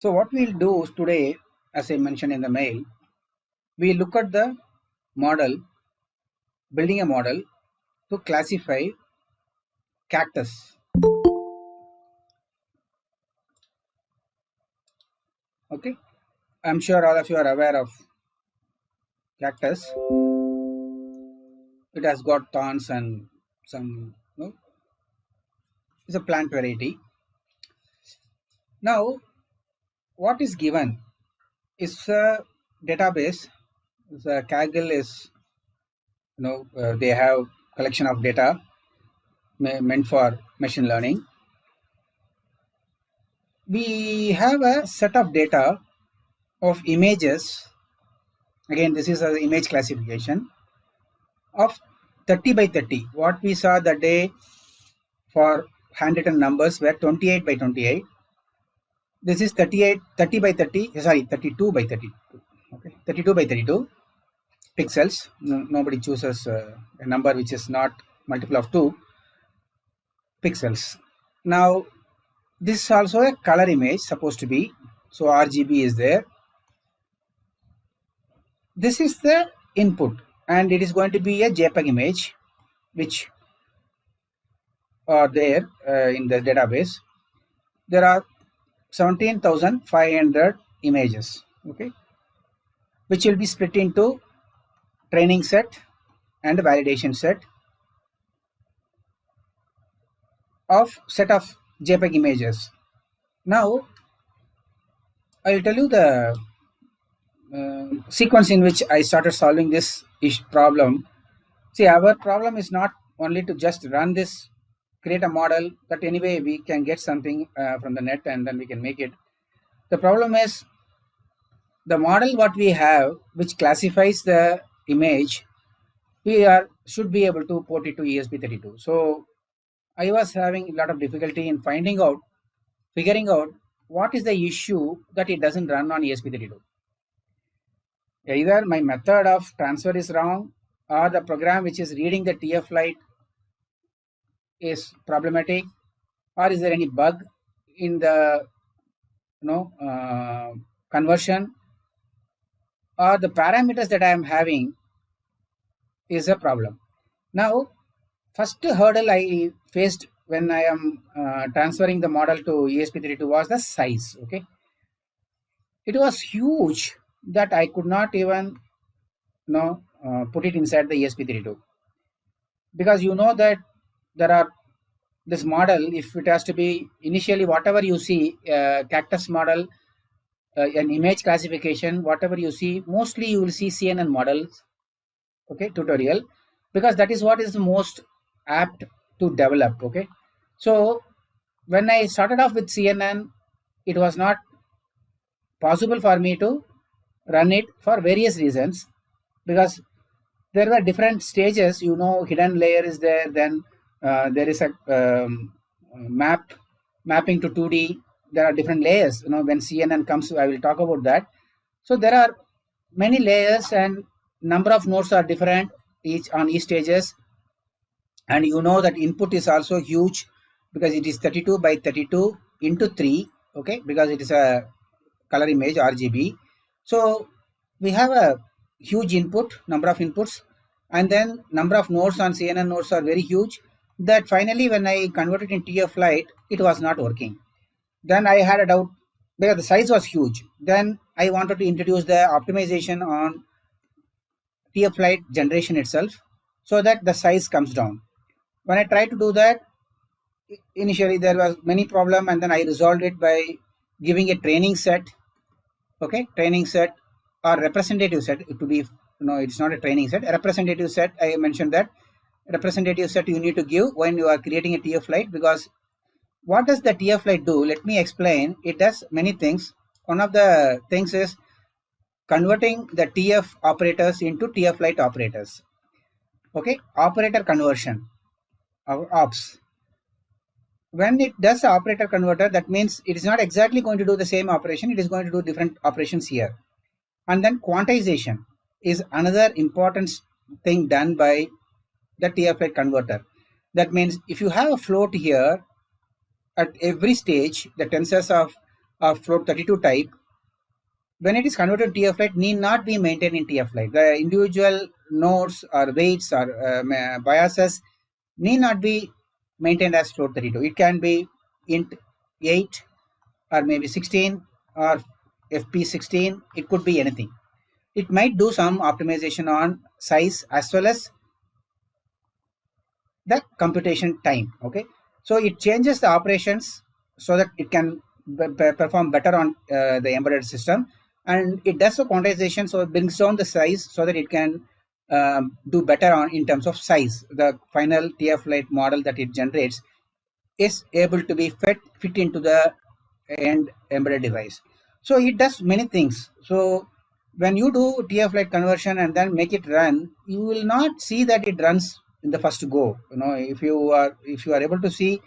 So what we'll do today, as I mentioned in the mail, we look at the model, building a model to classify cactus. Okay, I'm sure all of you are aware of cactus. It has got thorns and some, it's a plant variety. Now, what is given is a database. The Kaggle is, they have collection of data meant for machine learning. We have a set of data of images. Again, this is an image classification of 30 by 30. What we saw that day for handwritten numbers were 28 by 28. This is 30 by 30, sorry, 32 by 32. Okay, 32 by 32 pixels. Nobody chooses a number which is not multiple of 2 pixels. Now, this is also a color image supposed to be. So RGB is there. This is the input, and it is going to be a JPEG image, which are there in the database. There are 17,500 images, okay, which will be split into training set and validation set of set of JPEG images. Now, I will tell you the sequence in which I started solving this problem. See, our problem is not only to just run this, create a model that anyway we can get something from the net and then we can make it. The problem is the model what we have, which classifies the image, we should be able to port it to ESP32. So I was having a lot of difficulty in figuring out what is the issue that it doesn't run on ESP32. Either my method of transfer is wrong, or the program which is reading the TFLite is problematic, or is there any bug in the conversion, or the parameters that I am having is a problem. Now, first hurdle I faced when I am transferring the model to ESP32 was the size. Okay, it was huge that I could not even put it inside the ESP32, because that there are this model, if it has to be initially whatever you see, cactus model, an image classification, whatever you see, mostly you will see CNN models, okay, tutorial, because that is what is the most apt to develop. Okay, so when I started off with CNN, it was not possible for me to run it for various reasons, because there were different stages. Hidden layer is there, then there is a mapping to 2D. There are different layers. When CNN comes, I will talk about that. So there are many layers and number of nodes are different on each stages, and that input is also huge because it is 32 by 32 into 3. Okay, because it is a color image RGB. So we have a huge input, number of inputs, and then number of nodes on CNN nodes are very huge, that finally when I converted in TFLite, it was not working. Then I had a doubt because the size was huge. Then I wanted to introduce the optimization on TFLite generation itself so that the size comes down. When I tried to do that, initially there was many problem, and then I resolved it by giving a training set. Okay, training set or representative set. To be, it's not a training set, a representative set. I mentioned that representative set you need to give when you are creating a TFLite, because what does the TFLite do? Let me explain. It does many things. One of the things is converting the TF operators into TFLite operators. Okay, operator conversion or ops. When it does the operator converter, that means it is not exactly going to do the same operation. It is going to do different operations here. And then quantization is another important thing done by the TFLite converter. That means if you have a float here, at every stage, the tensors of of float 32 type, when it is converted to TFLite, need not be maintained in TFLite. The individual nodes or weights or biases need not be maintained as float 32. It can be int 8 or maybe 16 or FP16. It could be anything. It might do some optimization on size as well as the computation time. Okay, so it changes the operations so that it can perform better on the embedded system, and it does the quantization, so it brings down the size so that it can do better on in terms of size. The final TFLite model that it generates is able to be fit into the end embedded device. So it does many things. So when you do TFLite conversion and then make it run, you will not see that it runs in the first go. If you are able to see,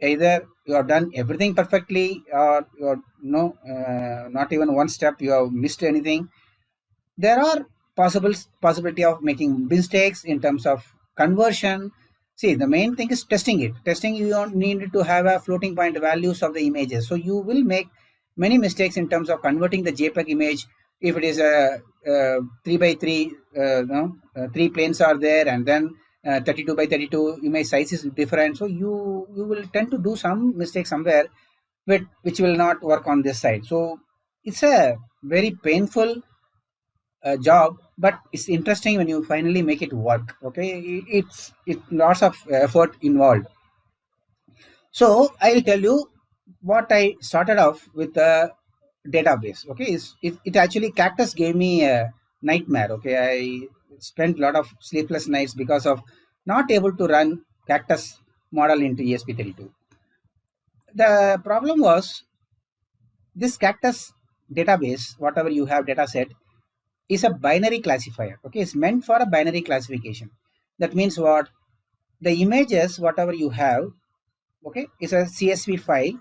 either you have done everything perfectly or you're not even one step you have missed anything. There are possibility of making mistakes in terms of conversion. See, the main thing is testing it. Testing, you don't need to have a floating point values of the images. So you will make many mistakes in terms of converting the JPEG image. If it is a 3x3, 3 planes are there, and then 32 by 32 image size is different. So you will tend to do some mistake somewhere, which will not work on this side. So it's a very painful job, but it's interesting when you finally make it work. Okay, it's lots of effort involved. So I'll tell you what I started off with the database. Okay, it actually Cactus gave me a nightmare. Okay, I spent a lot of sleepless nights because of not able to run Cactus model into ESP32. The problem was this Cactus database, whatever you have dataset, is a binary classifier. Okay, it's meant for a binary classification. That means what? The images, whatever you have, okay, is a CSV file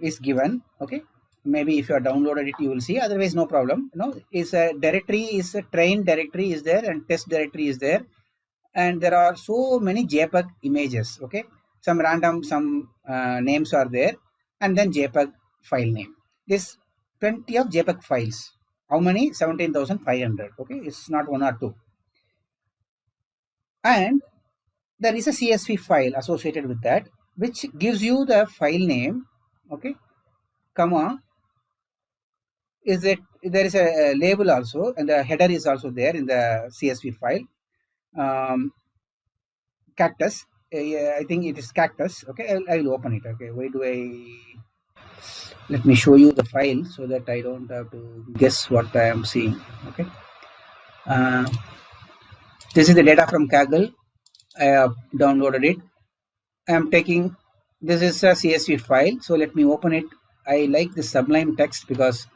is given. Okay, maybe if you are downloaded it, you will see. Otherwise, no problem. Is a directory, is a train directory is there, and test directory is there, and there are so many JPEG images. Okay, some random names are there, and then JPEG file name. This plenty of JPEG files. How many? 17,500. Okay, it's not one or two. And there is a CSV file associated with that, which gives you the file name. Okay, comma. Is it there is a label also, and the header is also there in the CSV file. Cactus. I think it is Cactus. Okay, I will open it. Okay, why do I? Let me show you the file so that I don't have to guess what I am seeing. Okay. This is the data from Kaggle. I have downloaded it. I am taking, this is a CSV file. So let me open it. I like the Sublime text because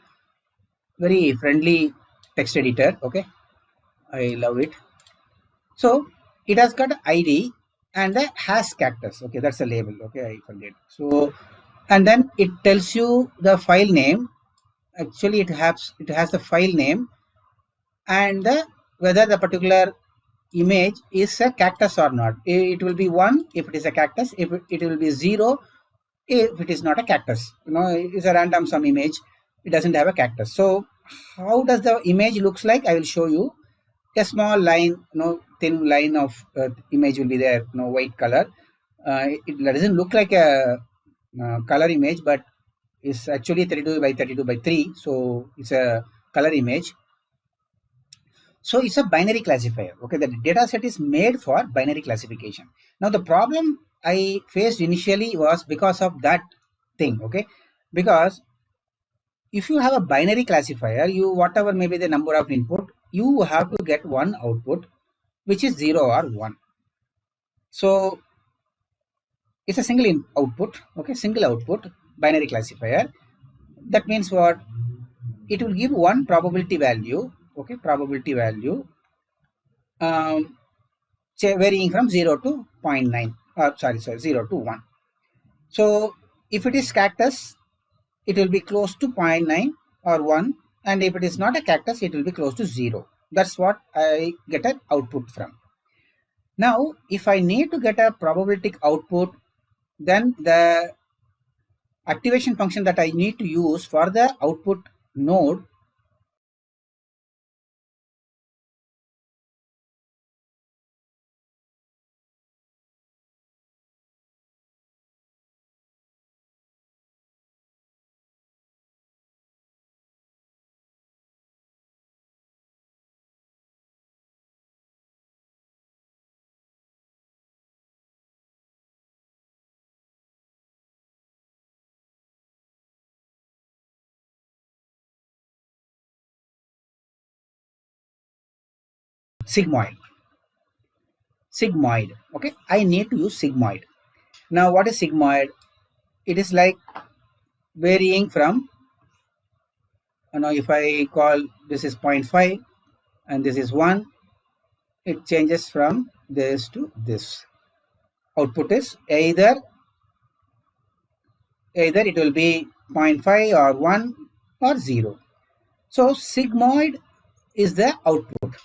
very friendly text editor. Okay. I love it. So it has got ID and the has Cactus. Okay. That's a label. Okay. I forget. So, and then it tells you the file name. Actually, it has the file name and whether the particular image is a cactus or not. It will be 1 if it is a cactus. If it will be 0 if it is not a cactus. It's a random some image. It doesn't have a cactus. So how does the image looks like? I will show you. A small line, thin line of image will be there. White color. It doesn't look like a color image, but it's actually 32 by 32 by 3. So it's a color image. So it's a binary classifier. Okay, the data set is made for binary classification. Now the problem I faced initially was because of that thing. Okay, because if you have a binary classifier, you whatever may be the number of input, you have to get one output, which is 0 or 1. So it's a single output. Okay, single output binary classifier. That means what? It will give one probability value. Okay, probability value varying from 0 to 0.9. 0 to 1. So if it is cactus, it will be close to 0.9 or 1, and if it is not a cactus, it will be close to 0. That's what I get an output from. Now, if I need to get a probabilistic output, then the activation function that I need to use for the output node sigmoid. Sigmoid. Okay, I need to use sigmoid. Now, what is sigmoid? It is like varying from, if I call this is 0.5 and this is 1, it changes from this to this. Output is either it will be 0.5 or 1 or 0. So sigmoid is the output.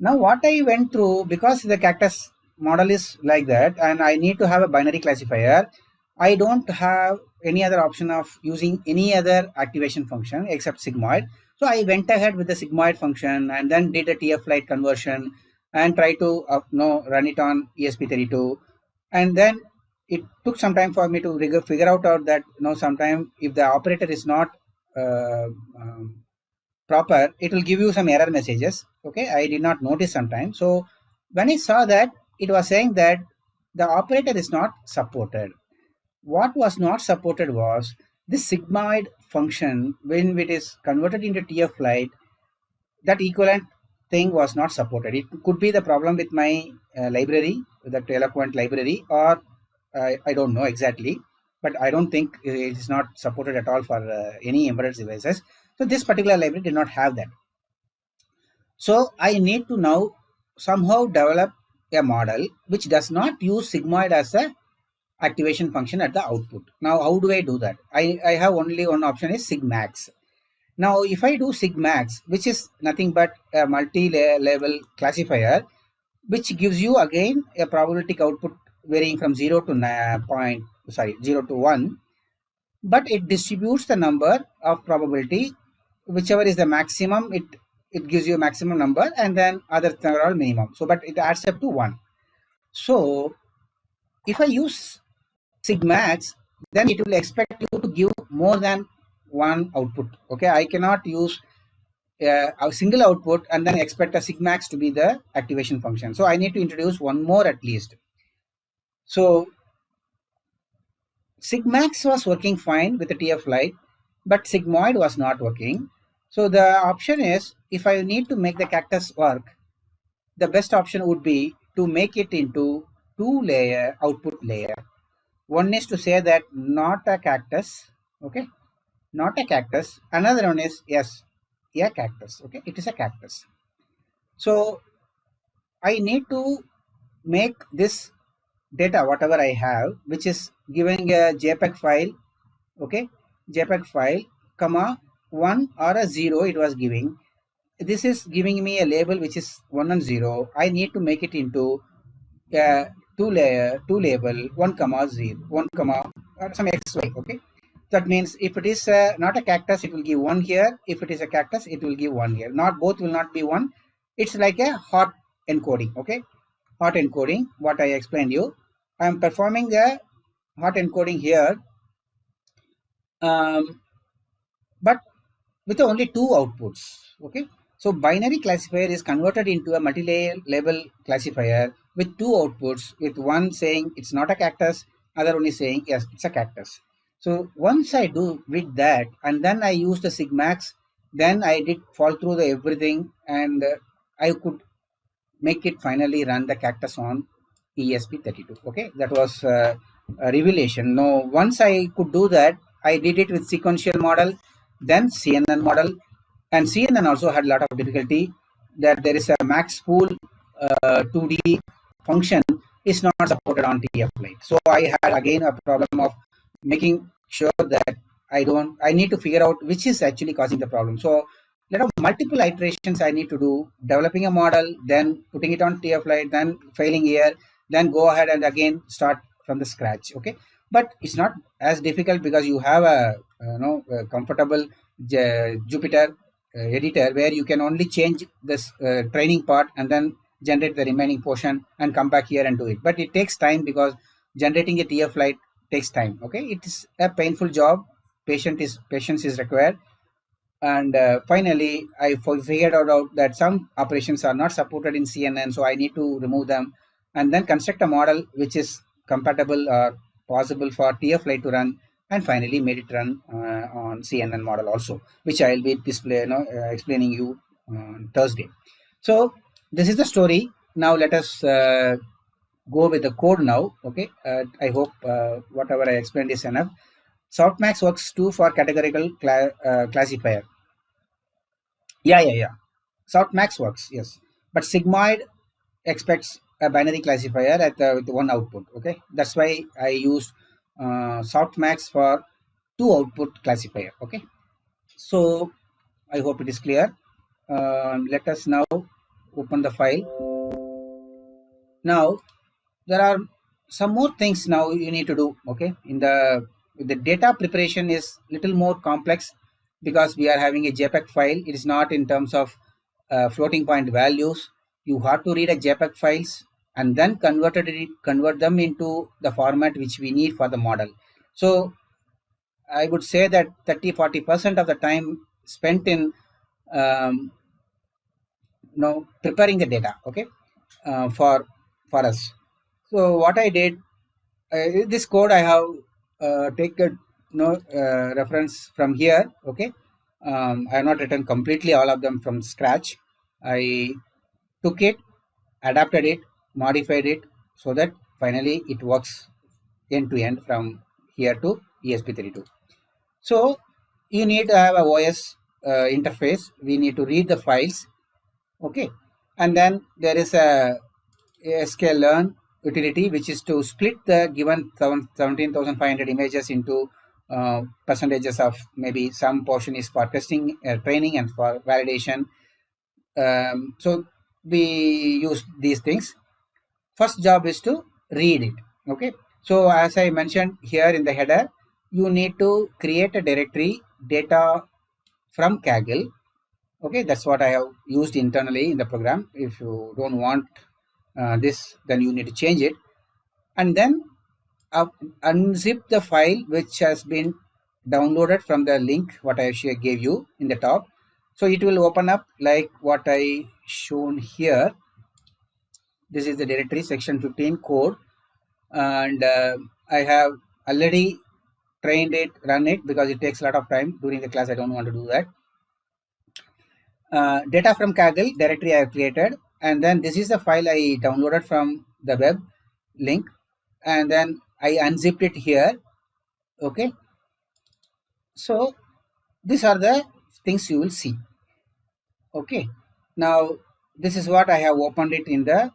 Now what I went through, because the cactus model is like that and I need to have a binary classifier, I don't have any other option of using any other activation function except sigmoid. So I went ahead with the sigmoid function and then did a TFLite conversion and try to run it on ESP32. And then it took some time for me to figure out that sometime if the operator is not proper, it will give you some error messages. Okay, I did not notice sometime. So when I saw that, it was saying that the operator is not supported. What was not supported was this sigmoid function. When it is converted into TFLite, that equivalent thing was not supported. It could be the problem with my library, that eloquent library, or I don't know exactly, but I don't think it is not supported at all for any embedded devices. So this particular library did not have that. So I need to now somehow develop a model which does not use sigmoid as a activation function at the output. Now how do I do that? I have only one option, is sigmax. Now if I do sigmax, which is nothing but a multi-level classifier, which gives you again a probabilistic output varying from 0 to 0 to 1, but it distributes the number of probability, whichever is the maximum, it gives you a maximum number, and then others are all minimum. So but it adds up to 1. So if I use sigmax, then it will expect you to give more than one output. Okay, I cannot use a single output and then expect a sigmax to be the activation function. So I need to introduce one more at least. So sigmax was working fine with the TFLite, but sigmoid was not working. So the option is, if I need to make the cactus work, the best option would be to make it into 2-layer output layer. One is to say that not a cactus, okay, not a cactus. Another one is yes, a cactus, okay, it is a cactus. So I need to make this data, whatever I have, which is giving a JPEG file, okay, JPEG file, comma 1 or a 0 it was giving. This is giving me a label which is 1 and 0. I need to make it into a 2 label 1 comma 0, 1 comma some XY, okay. That means if it is not a cactus, it will give 1 here. If it is a cactus, it will give 1 here. Not both will not be 1. It's like a hot encoding, okay. Hot encoding, what I explained you. I am performing a hot encoding here, but with only 2 outputs, okay. So binary classifier is converted into a multi-layer level classifier with 2 outputs, with one saying it's not a cactus, other one is saying yes, it's a cactus. So once I do with that, and then I use the sigmax, then I did fall through the everything, and I could make it finally run the cactus on ESP32. Okay, that was a revelation. Now, once I could do that, I did it with sequential model, then CNN model, and CNN also had a lot of difficulty, that there is a max pool 2D function is not supported on TFLite. So I had again a problem of making sure that I need to figure out which is actually causing the problem. So lot of multiple iterations I need to do, developing a model, then putting it on TFLite, then failing here, then go ahead and again start from the scratch. Okay, but it's not as difficult because you have a comfortable Jupyter editor where you can only change this training part and then generate the remaining portion and come back here and do it. But it takes time because generating a TFLite takes time. Okay, it is a painful job. Patience is required. And finally, I figured out that some operations are not supported in CNN, so I need to remove them and then construct a model which is compatible or possible for TFLite to run, and finally made it run on CNN model also, which I will be explaining you on Thursday. So this is the story. Now let us go with the code now. Okay, I hope whatever I explained is enough. Softmax works too for categorical classifier. Yeah. Softmax works, yes. But Sigmoid expects a binary classifier with one output. Okay, that's why I used Softmax for two output classifier. Okay, so I hope it is clear. Let us now open the file. Now there are some more things now you need to do. Okay, in the data preparation is little more complex because we are having a JPEG file. It is not in terms of floating point values. You have to read a JPEG files and then convert them into the format which we need for the model. So I would say that 30-40% of the time spent in preparing the data. Okay, for us. So what I did, this code I have taken reference from here. Okay, I have not written completely all of them from scratch. I took it, adapted it, modified it so that finally it works end to end from here to ESP32. So you need to have a OS interface. We need to read the files. Okay, and then there is a sklearn utility which is to split the given 17,500 images into percentages of maybe some portion is for testing, training, and for validation. So we use these things. First job is to read it. Okay, so as I mentioned here in the header, you need to create a directory data from Kaggle. Okay, that's what I have used internally in the program. If you don't want this, then you need to change it, and then unzip the file which has been downloaded from the link what I gave you in the top. So it will open up like what I shown here. This is the directory section 15 code, and I have already trained it, run it, because it takes a lot of time during the class. I don't want to do that. Data from Kaggle directory I have created, and then this is the file I downloaded from the web link, and then I unzipped it here. Okay, so these are the things you will see. Okay, now this is what I have opened it in the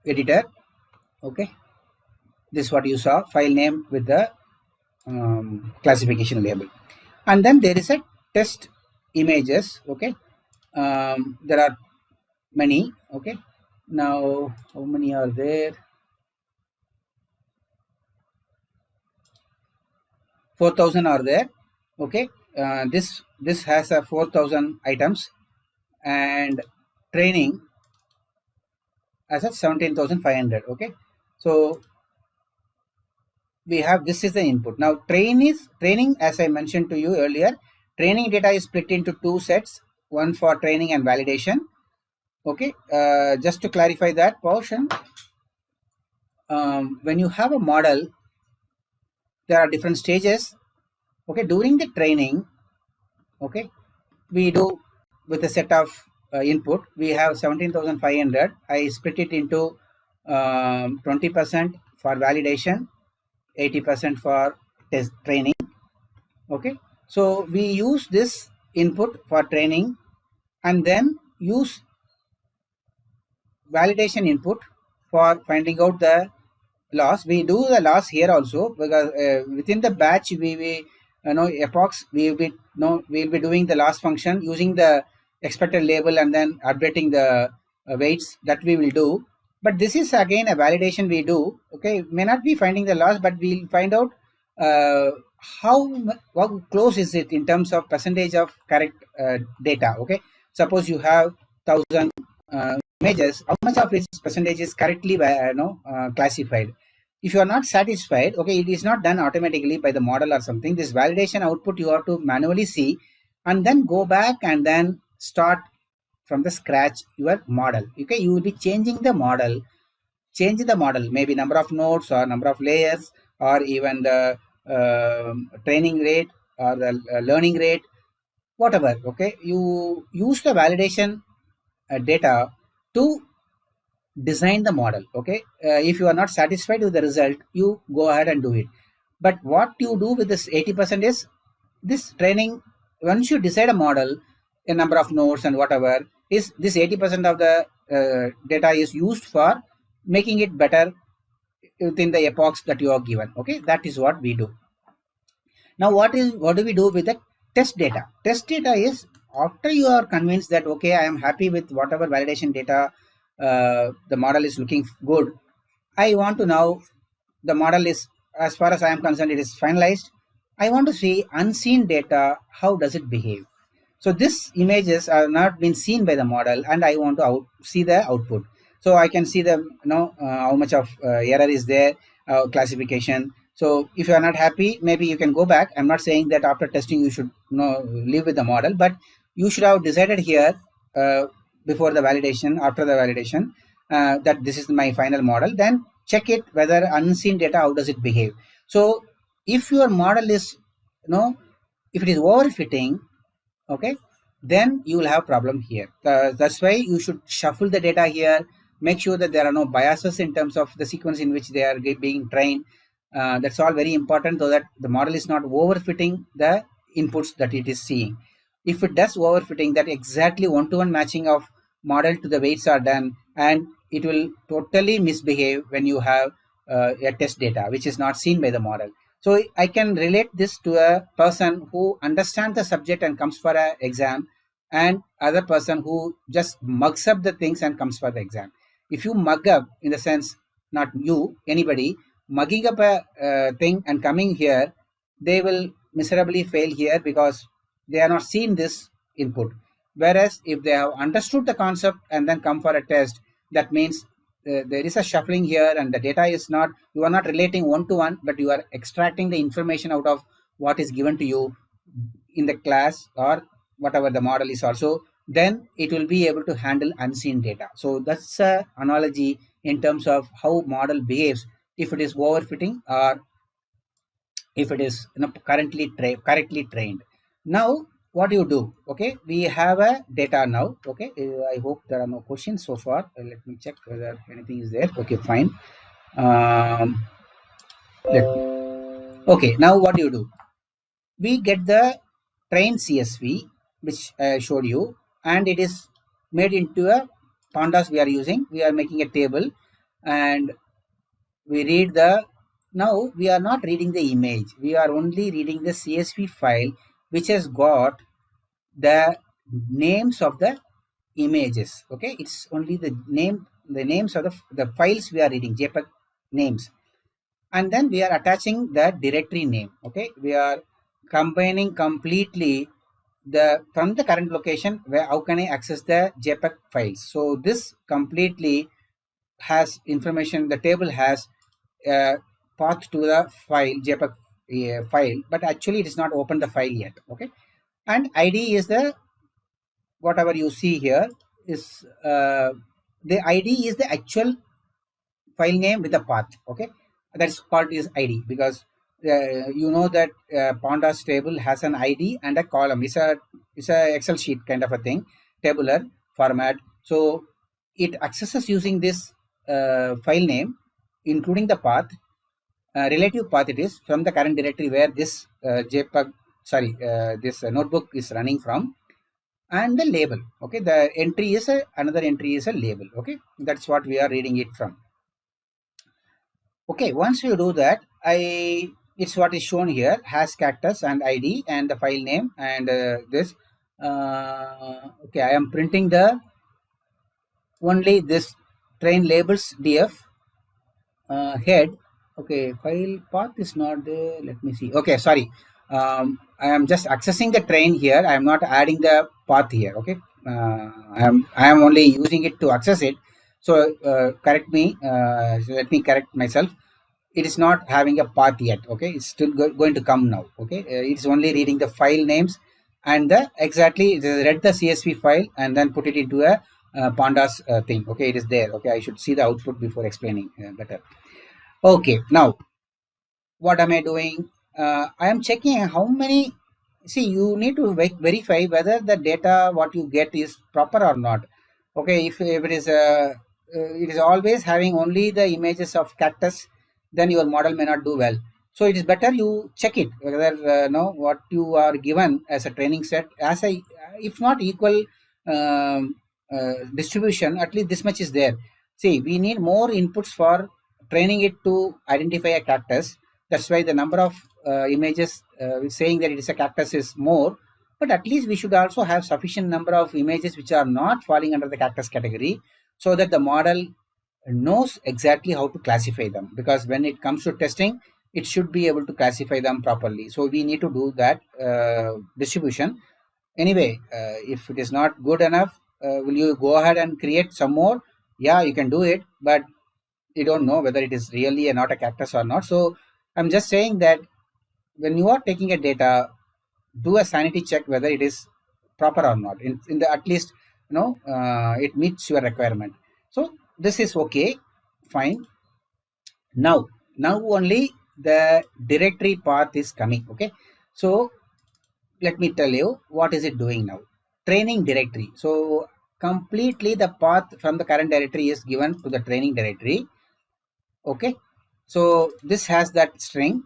editor. Okay, this is what you saw, file name with the classification label, and then there is a test images. Okay, there are many. Okay, now how many are there? 4,000 are there. Okay, this has a 4,000 items, and training as a 17,500. Okay, so we have, this is the input. Now training, as I mentioned to you earlier, training data is split into two sets, one for training and validation. Okay, just to clarify that portion, when you have a model, there are different stages. Okay, during the training, okay, we do with a set of input. We have 17,500. I split it into 20% for validation, 80% for test training. Okay, so we use this input for training and then use validation input for finding out the loss. We do the loss here also, because within the batch we epochs, we'll be doing the loss function using the expected label and then updating the weights that we will do. But this is again a validation we do. Okay, may not be finding the loss, but we'll find out uh, how close is it in terms of percentage of correct data. Okay, suppose you have 1,000 images, how much of its percentage is correctly classified. If you are not satisfied, okay, it is not done automatically by the model or something. This validation output you have to manually see, and then go back and then start from the scratch your model. Okay, you will be changing the model, change the model, maybe number of nodes or number of layers, or even the training rate or the learning rate, whatever. Okay, you use the validation data to design the model. Okay, if you are not satisfied with the result, you go ahead and do it. But what you do with this 80% is this training. Once you decide a model, a number of nodes and whatever, is this 80% of the data is used for making it better within the epochs that you are given. Okay, that is what we do. Now what do we do with the test data? Test data is after you are convinced that okay, I am happy with whatever validation data, the model is looking good. I want to now, the model is, as far as I am concerned, it is finalized. I want to see unseen data, how does it behave? So these images are not been seen by the model, and I want to see the output. So I can see the how much of error is there, classification. So if you are not happy, maybe you can go back. I'm not saying that after testing you should live with the model, but you should have decided here before the validation, after the validation, that this is my final model. Then check it whether unseen data, how does it behave. So if your model is if it is overfitting, okay, then you will have problem here. That's why you should shuffle the data here, make sure that there are no biases in terms of the sequence in which they are being trained. That's all very important, so that the model is not overfitting the inputs that it is seeing. If it does overfitting, that exactly one-to-one matching of model to the weights are done, and it will totally misbehave when you have a test data which is not seen by the model. So I can relate this to a person who understands the subject and comes for an exam, and other person who just mugs up the things and comes for the exam. If you mug up, in the sense, not you, anybody, mugging up a thing and coming here, they will miserably fail here because they are not seeing this input. Whereas if they have understood the concept and then come for a test, that means there is a shuffling here, and the data is not, you are not relating one to one, but you are extracting the information out of what is given to you in the class or whatever the model is also. Then it will be able to handle unseen data. So that's a analogy in terms of how model behaves if it is overfitting or if it is correctly trained. Now what you do, okay, we have a data now. Okay, I hope there are no questions so far. Let me check whether anything is there. Okay, fine. um, okay, now what do you do? We get the trained CSV which I showed you, and it is made into a pandas we are using. We are making a table, and we read the, now we are not reading the image, we are only reading the CSV file which has got the names of the images. Okay, it's only the names of the files we are reading, JPEG names, and then we are attaching the directory name. Okay, we are combining completely the from the current location where how can I access the JPEG files. So this completely has information, the table has path to the file, JPEG file, but actually it is not opened the file yet. Okay, and ID is the, whatever you see here is the ID is the actual file name with the path. Okay, that's called is ID because you know that pandas table has an ID and a column. It's a Excel sheet kind of a thing, tabular format. So it accesses using this file name, including the path, relative path it is from the current directory where this JPEG, sorry, this notebook is running from, and the label. Okay, the entry is another entry is a label. Okay, that's what we are reading it from. Okay, once you do that, it's what is shown here, has cactus and ID and the file name and this. Okay, I am printing the only this train labels df head. Okay, file path is not there. Let me see. Okay, sorry. I am just accessing the train here. I am not adding the path here. Okay, I am only using it to access it. So correct me. So let me correct myself. It is not having a path yet. Okay, it's still going to come now. Okay, it's only reading the file names and the exactly it has read the CSV file and then put it into a pandas thing. Okay, it is there. Okay, I should see the output before explaining better. Okay, now what am I doing? I am checking how many. See, you need to verify whether the data what you get is proper or not. Okay, if it is always having only the images of cactus, then your model may not do well. So it is better you check it whether no what you are given as a training set as a if not equal distribution, at least this much is there. See, we need more inputs for training it to identify a cactus. That's why the number of images saying that it is a cactus is more, but at least we should also have sufficient number of images which are not falling under the cactus category, so that the model knows exactly how to classify them, because when it comes to testing it should be able to classify them properly. So we need to do that distribution. Anyway, if it is not good enough, will you go ahead and create some more? Yeah, you can do it, but you don't know whether it is really a, not a cactus or not. So I'm just saying that when you are taking a data, do a sanity check whether it is proper or not. In the at least it meets your requirement. So this is okay, fine. Now only the directory path is coming. Okay, so let me tell you what is it doing now. Training directory. So completely the path from the current directory is given to the training directory. Okay, so this has that string,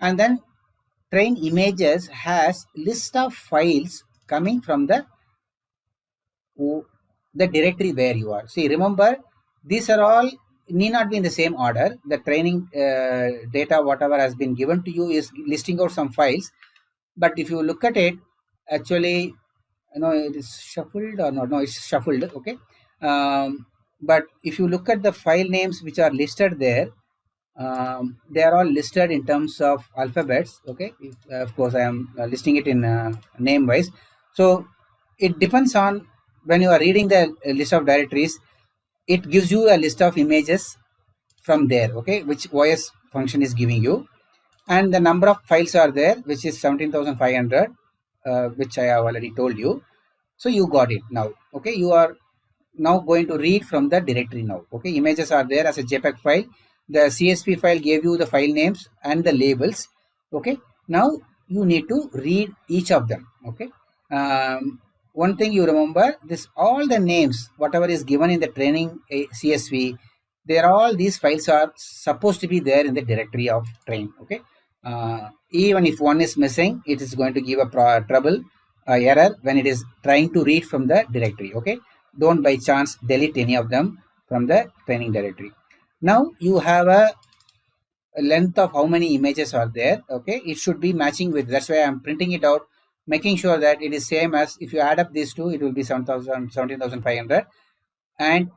and then train images has list of files coming from the directory where you are. See, remember, these are all need not be in the same order. The training data whatever has been given to you is listing out some files, but if you look at it, actually it is shuffled or not. No, it's shuffled. Okay, but if you look at the file names which are listed there, they are all listed in terms of alphabets. Okay, of course I am listing it in name wise. So it depends on when you are reading the list of directories, it gives you a list of images from there. Okay, which OS function is giving you, and the number of files are there, which is 17,500, which I have already told you. So you got it now. Okay, you are now going to read from the directory now. Okay, images are there as a JPEG file. The CSV file gave you the file names and the labels. Okay, now you need to read each of them. Okay, one thing you remember, this all the names whatever is given in the training CSV, they are all these files are supposed to be there in the directory of train. Okay, even if one is missing, it is going to give a trouble error when it is trying to read from the directory. Okay, don't by chance delete any of them from the training directory. Now you have a length of how many images are there. Okay, it should be matching with, that's why I'm printing it out, making sure that it is same as, if you add up these two, it will be 17,500, and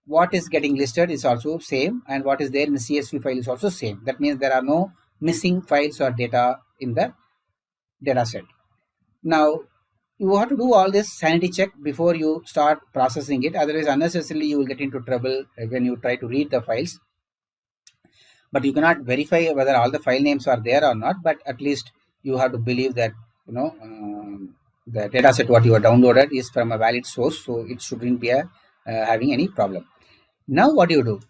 what is getting listed is also same, and what is there in the CSV file is also same. That means there are no missing files or data in the data set. Now you have to do all this sanity check before you start processing it, otherwise unnecessarily you will get into trouble when you try to read the files. But you cannot verify whether all the file names are there or not, but at least you have to believe that the data set what you have downloaded is from a valid source, so it shouldn't be having any problem. Now what do you do?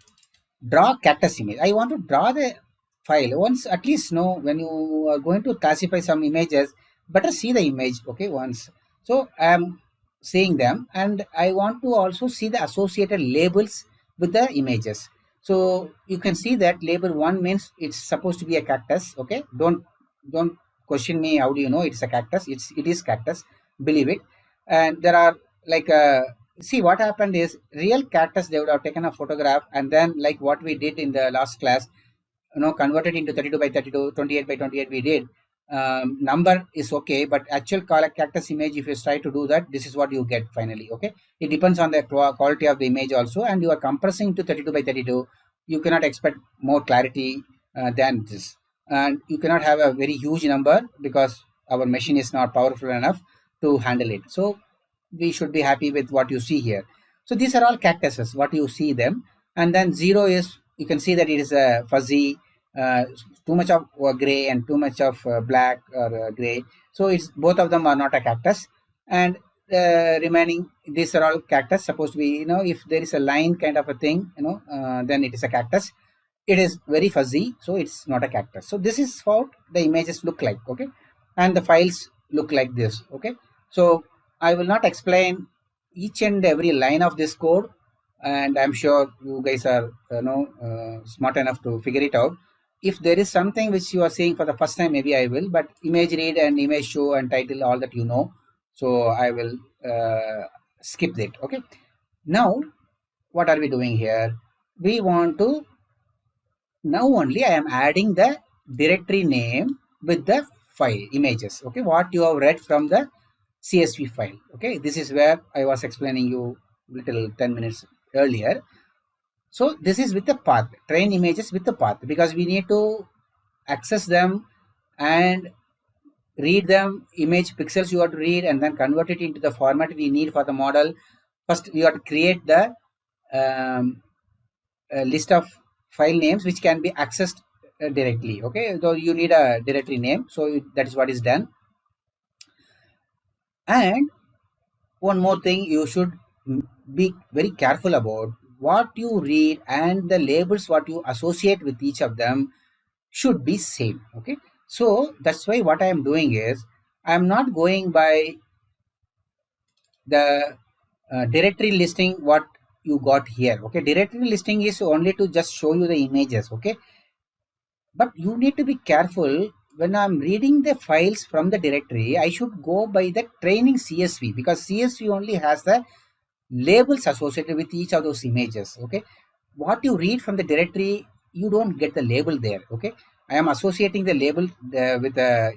Draw cactus image. I want to draw the file once, at least when you are going to classify some images, better see the image. Okay, once. So I am seeing them, and I want to also see the associated labels with the images. So you can see that label 1 means it's supposed to be a cactus. Okay, don't question me, how do you know it's a cactus? It is cactus, believe it. And there are like see, what happened is, real cactus they would have taken a photograph, and then like what we did in the last class, converted into 32 by 32, 28 by 28 we did, number is okay, but actual cactus image, if you try to do that, this is what you get finally. Okay, it depends on the quality of the image also, and you are compressing to 32 by 32. You cannot expect more clarity than this, and you cannot have a very huge number because our machine is not powerful enough to handle it. So we should be happy with what you see here. So these are all cactuses, what you see them. And then 0 is, you can see that it is a fuzzy, too much of gray and too much of black or gray. So it's both of them are not a cactus. And remaining, these are all cactus. Supposed to be, if there is a line kind of a thing, then it is a cactus. It is very fuzzy, so it's not a cactus. So this is what the images look like. Okay, and the files look like this. Okay, so I will not explain each and every line of this code, and I'm sure you guys are smart enough to figure it out. If there is something which you are seeing for the first time, maybe I will, but image read and image show and title, all that so I will skip that. Okay, now what are we doing here? We want to, now only I am adding the directory name with the file images. Okay, what you have read from the CSV file. Okay, this is where I was explaining you little 10 minutes earlier. So this is with the path, train images with the path, because we need to access them and read them, image pixels you have to read, and then convert it into the format we need for the model. First we have to create the list of file names which can be accessed directly. Okay, so you need a directory name, so that is what is done. And one more thing you should be very careful about, what you read and the labels what you associate with each of them should be same. Okay, so that's why what I am doing is I am not going by the directory listing what you got here. Okay, directory listing is only to just show you the images. Okay, but you need to be careful when I'm reading the files from the directory. I should go by the training CSV, because CSV only has the labels associated with each of those images. Okay, what you read from the directory, you don't get the label there. Okay, I am associating the label with the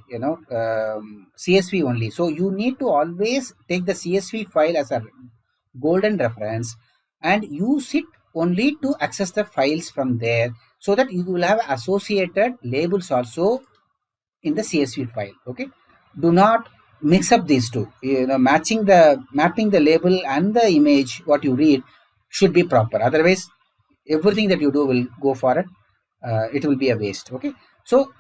CSV only. So you need to always take the CSV file as a golden reference and use it only to access the files from there, so that you will have associated labels also in the CSV file. Okay, do not mix up these two. Mapping the label and the image what you read should be proper, otherwise everything that you do will go for it. It will be a waste. Okay, so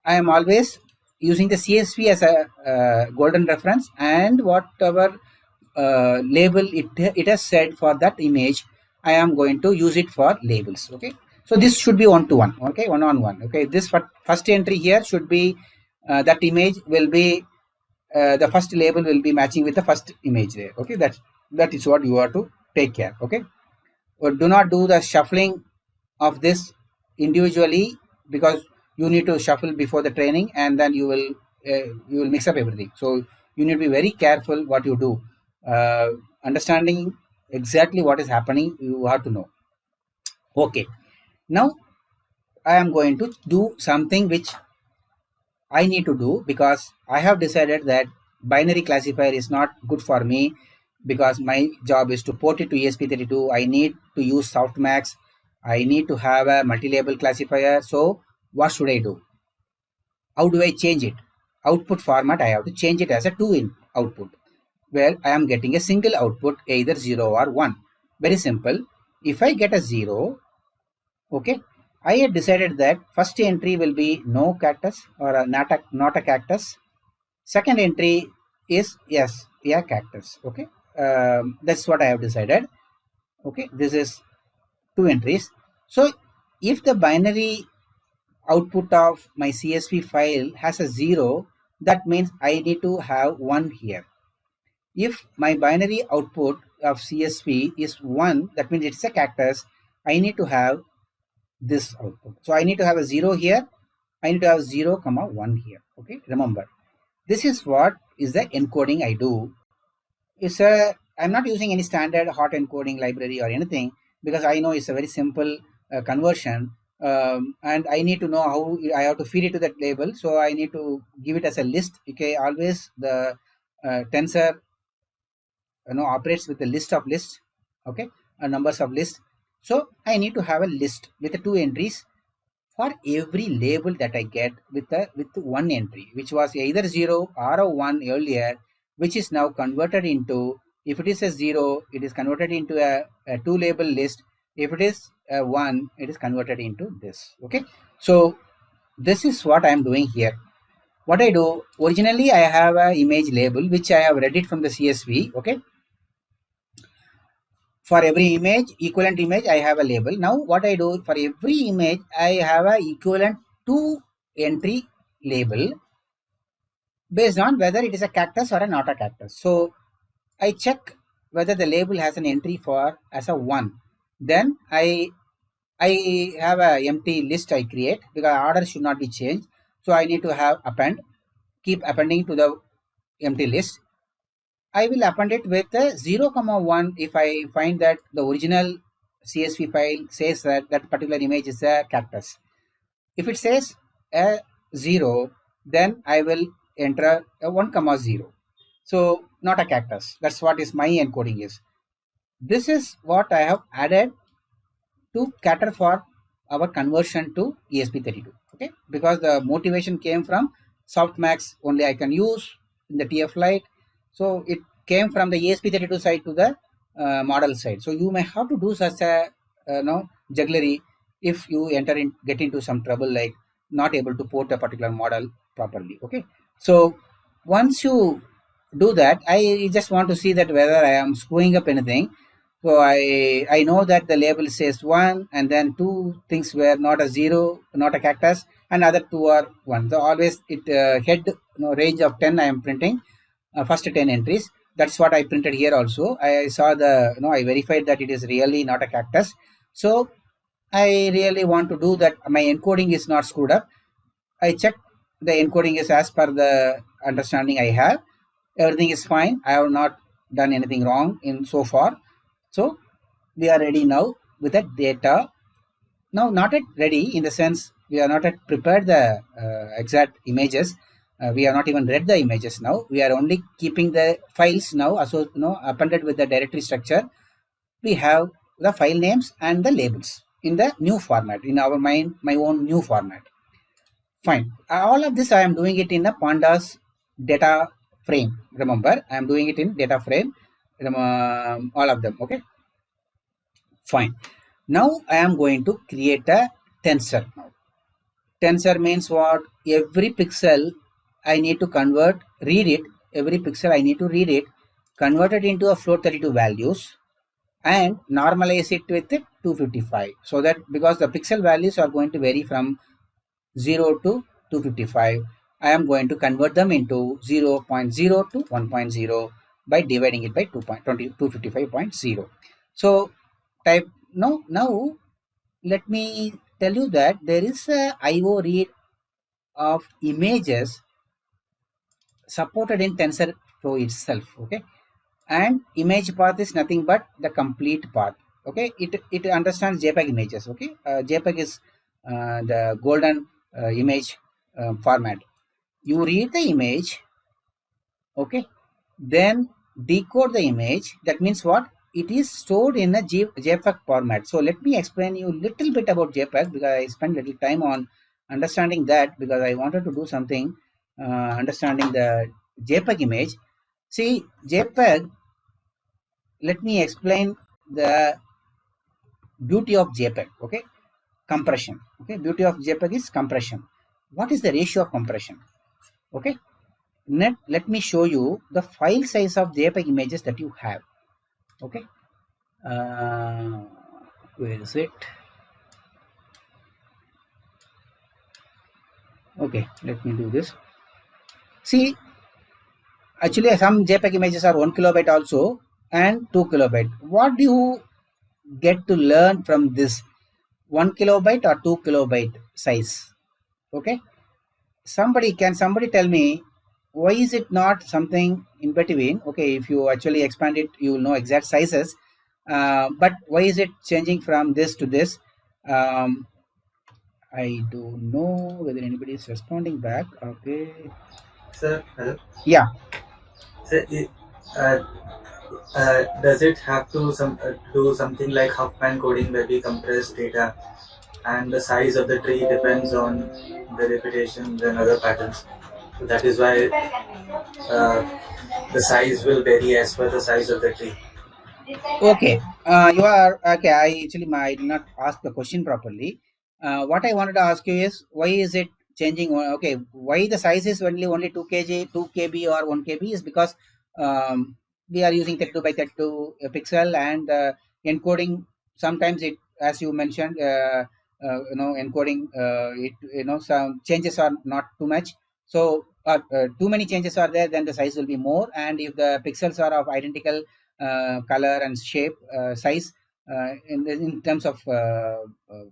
I am always using the CSV as a golden reference, and whatever label it has said for that image, I am going to use it for labels. Okay, so this should be one-to-one. Okay, one-on-one. Okay, this first entry here should be that image will be the first label will be matching with the first image there. Okay, that is what you have to take care. Okay, do not do the shuffling of this individually, because you need to shuffle before the training, and then you will mix up everything. So you need to be very careful what you do. Understanding exactly what is happening, you have to know. Okay, now I am going to do something which I need to do, because I have decided that binary classifier is not good for me, because my job is to port it to ESP32. I need to use softmax. I need to have a multi-label classifier. So what should I do? How do I change it? Output format, I have to change it as a 2-in output, where I am getting a single output, either 0 or 1. Very simple. If I get a 0, okay, I had decided that first entry will be no cactus, or not a cactus. Second entry is yes, yeah, cactus. Okay, that's what I have decided. Okay, this is 2 entries. So if the binary output of my CSV file has a 0, that means I need to have 1 here. If my binary output of CSV is 1, that means it's a cactus. I need to have this output. So I need to have a 0 here. I need to have 0, 1 here. Okay, remember, this is what is the encoding I do. I'm not using any standard hot encoding library or anything, because I know it's a very simple conversion. and I need to know how I have to feed it to that label. So I need to give it as a list. Okay, always the tensor operates with a list of lists. Okay, numbers of lists. So I need to have a list with the 2 entries for every label that I get with one entry, which was either 0 or a 1 earlier, which is now converted into, if it is a 0, it is converted into a 2 label list. If it is a 1, it is converted into this. Okay, so this is what I am doing here. What I do, originally I have a image label which I have read it from the CSV. Okay, for every image, equivalent image, I have a label. Now what I do, for every image I have a equivalent 2 entry label based on whether it is a cactus or a not a cactus. So I check whether the label has an entry for as a 1. Then I have a empty list I create, because order should not be changed. So I need to have append, keep appending to the empty list. I will append it with a 0, 1 if I find that the original CSV file says that that particular image is a cactus. If it says a 0, then I will enter a 1, 0. So not a cactus. That's what is my encoding is. This is what I have added to cater for our conversion to ESP32. Okay, because the motivation came from softmax only I can use in the TFLite. So it came from the ESP32 side to the model side. So you may have to do such a jugglery if you get into some trouble, like not able to port a particular model properly. Okay, so once you do that, I just want to see that whether I am screwing up anything. So I know that the label says 1, and then 2 things were not a 0, not a cactus, and other 2 are 1. So always it head range of 10 I am printing, first 10 entries. That's what I printed here also. I saw the I verified that it is really not a cactus. So I really want to do that. My encoding is not screwed up. I checked the encoding is as per the understanding I have. Everything is fine. I have not done anything wrong in so far. So we are ready now with the data. Now not yet ready in the sense we are not yet prepared the exact images. We have not even read the images now. We are only keeping the files now appended with the directory structure. We have the file names and the labels in the new format, in our mind, my own new format. Fine. All of this I am doing it in a pandas data frame. Remember, I am doing it in data frame. All of them. Okay. Fine. Now I am going to create a tensor. Now, tensor means what? Every pixel I need to read it. Every pixel I need to read it, convert it into a float 32 values, and normalize it with 255. So that because the pixel values are going to vary from 0 to 255, I am going to convert them into 0.0 to 1.0 by dividing it by 255.0. So type now let me tell you that there is a IO read of images supported in TensorFlow itself. Okay, and image path is nothing but the complete path. Okay, it understands JPEG images. Okay, JPEG is the golden image format. You read the image, okay, then decode the image. That means what? It is stored in a JPEG format. So let me explain you a little bit about JPEG, because I spent little time on understanding that, because I wanted to do something understanding the JPEG image. See, JPEG, let me explain the beauty of JPEG. Okay, compression. Okay, beauty of JPEG is compression. What is the ratio of compression? Okay, let me show you the file size of JPEG images that you have. Okay, where is it? Okay, let me do this. See, actually some JPEG images are 1 kilobyte also and 2 kilobyte. What do you get to learn from this 1 kilobyte or 2 kilobyte size? Okay, somebody tell me why is it not something in between? Okay, if you actually expand it, you will know exact sizes. But why is it changing from this to this? I don't know whether anybody is responding back. Okay. Sir, hello. Yeah. Sir, does it have to do something like Huffman coding where we compress data and the size of the tree depends on the repetitions and other patterns? So that is why the size will vary as per the size of the tree. Okay. You are okay. I actually might not ask the question properly. What I wanted to ask you is why is it changing? Okay, why the size is only 2 kg, 2 kb or 1 kb is because we are using 32 by 32 pixel and encoding. Sometimes it, as you mentioned, encoding it. Some changes are not too much. So too many changes are there, then the size will be more. And if the pixels are of identical color and shape, size, in terms of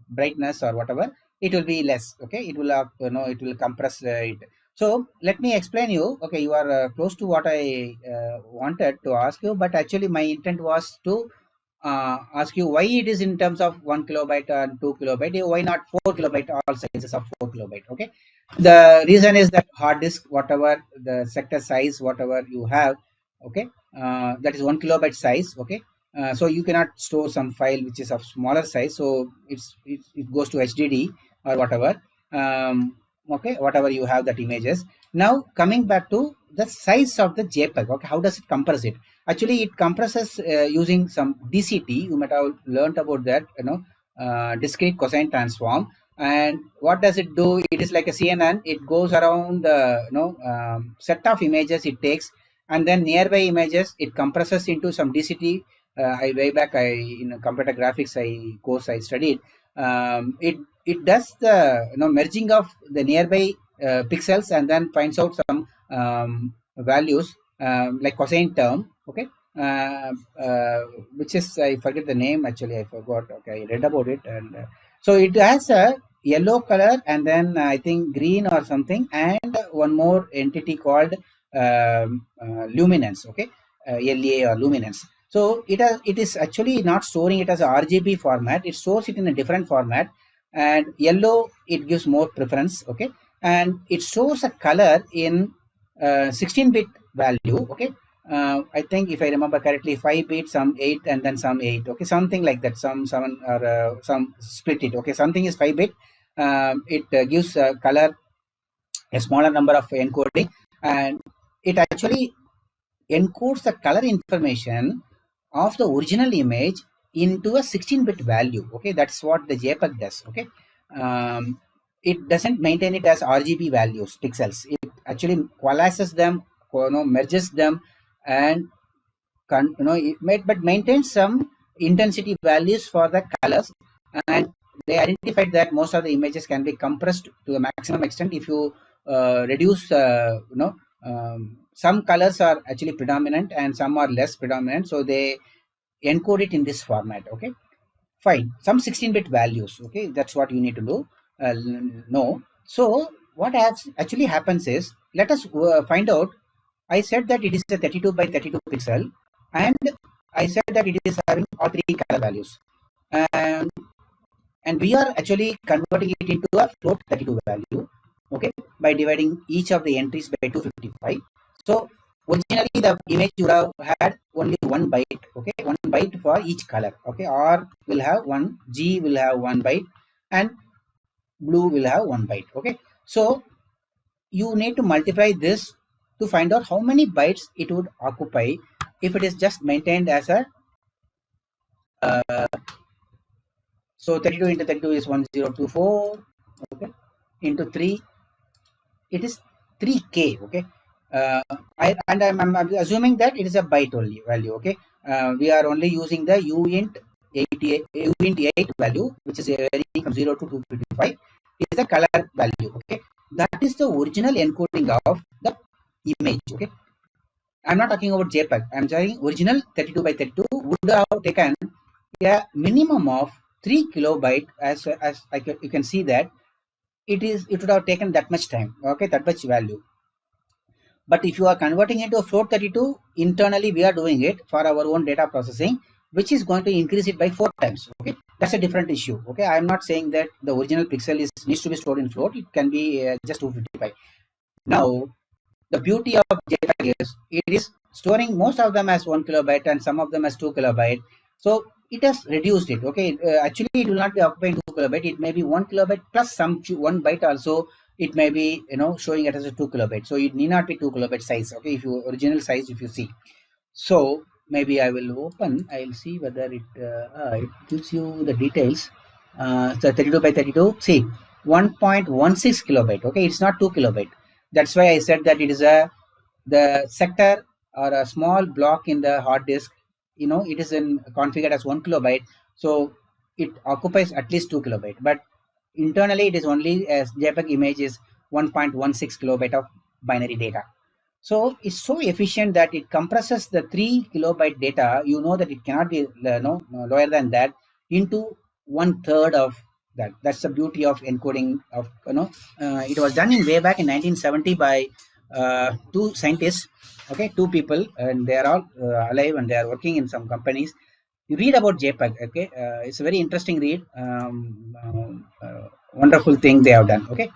brightness or whatever, it will be less. Okay, it will have, it will compress it. So let me explain you. Okay, you are close to what I wanted to ask you, but actually my intent was to ask you why it is in terms of 1 kilobyte and 2 kilobyte. Why not 4 kilobyte? All sizes of 4 kilobyte. Okay, the reason is that hard disk, whatever the sector size, whatever you have, okay, that is 1 kilobyte size. Okay, so you cannot store some file which is of smaller size, so it goes to HDD or whatever. Okay, whatever you have that images. Now coming back to the size of the JPEG. Okay, how does it compress it? Actually, it compresses using some DCT. You might have learned about that. Discrete cosine transform. And what does it do? It is like a CNN. It goes around the set of images it takes, and then nearby images it compresses into some DCT. I way back I in computer graphics course I studied. It does the merging of the nearby pixels and then finds out some values like cosine term. Okay, uh, uh, which is, I forget the name, actually I forgot. Okay, I read about it. And so it has a yellow color and then I think green or something, and one more entity called luminance. Okay, LA or luminance. So it is actually not storing it as a RGB format. It stores it in a different format. And yellow, it gives more preference. Okay, and it shows a color in 16-bit value. Okay, I think if I remember correctly, 5 bit, some 8, and then some 8. Okay, something like that. Some 7 or some split it. Okay, something is 5 bit. It gives color a smaller number of encoding, and it actually encodes the color information of the original image into a 16-bit value. Okay, that's what the JPEG does. Okay, um, it doesn't maintain it as RGB values, pixels. It actually coalesces them, merges them, and but maintains some intensity values for the colors. And they identified that most of the images can be compressed to the maximum extent if you reduce some colors are actually predominant and some are less predominant, so they encode it in this format. Okay, fine, some 16-bit values. Okay, that's what you need to do. No, so what actually happens is, let us find out. I said that it is a 32 by 32 pixel, and I said that it is having all three color values. And, and we are actually converting it into a float 32 value, okay, by dividing each of the entries by 255. So originally the image would have had only 1 byte, okay, 1 byte for each color. Okay, R will have 1, G will have 1 byte, and blue will have 1 byte. Okay, so you need to multiply this to find out how many bytes it would occupy if it is just maintained as a so 32 into 32 is 1024. Okay, into 3 it is 3k. Okay, I'm assuming that it is a byte only value. Okay, we are only using the uint8 value, which is varying from 0 to 255, is the color value. Okay, that is the original encoding of the image. Okay, I'm not talking about JPEG. I'm saying original 32 by 32 would have taken a minimum of 3 kilobyte. You can see that it would have taken that much time. Okay, that much value. But if you are converting into a float 32, internally we are doing it for our own data processing, which is going to increase it by 4 times. Okay, that's a different issue. Okay, I'm not saying that the original pixel needs to be stored in float. It can be just 255. Now, the beauty of JPEG is it is storing most of them as 1 kilobyte and some of them as 2 kilobyte. So it has reduced it. Okay, actually it will not be occupying 2 kilobyte. It may be 1 kilobyte plus some 1 byte also. It may be showing it as a 2 kilobyte. So it need not be 2 kilobyte size. Okay, if you original size if you see. So maybe I will open. I'll see whether it gives you the details. So 32 by 32. See 1.16 kilobyte. Okay, it's not 2 kilobyte. That's why I said that it is the sector or a small block in the hard disk. It is configured as 1 kilobyte. So it occupies at least 2 kilobyte. But internally it is only as JPEG image is 1.16 kilobyte of binary data. So it's so efficient that it compresses the 3 kilobyte data. You know that it cannot be lower than that into 1/3 of that. That's the beauty of encoding of it was done in way back in 1970 by two scientists. Okay, two people, and they are all alive and they are working in some companies. You read about JPEG. Okay, it's a very interesting read. Wonderful thing they have done. Okay,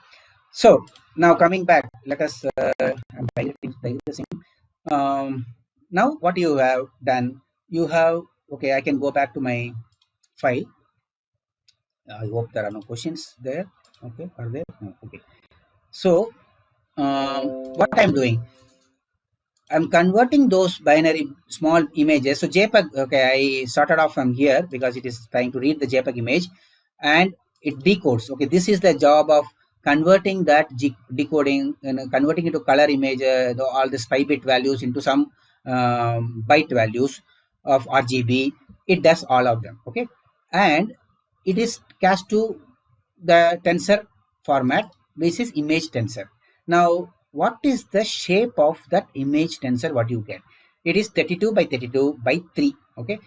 so now coming back, let us. I'm digressing. Now what you have done? You have okay. I can go back to my file. I hope there are no questions there. Okay, are there? No. Okay. So what I'm doing? I'm converting those binary small images. So JPEG, okay, I started off from here because it is trying to read the JPEG image and it decodes. Okay, this is the job of converting that decoding and converting into color image, all these 5-bit values into some byte values of RGB. It does all of them. Okay, and it is cast to the tensor format, which is image tensor. Now, what is the shape of that image tensor? What you get? It is 32 by 32 by 3. Okay.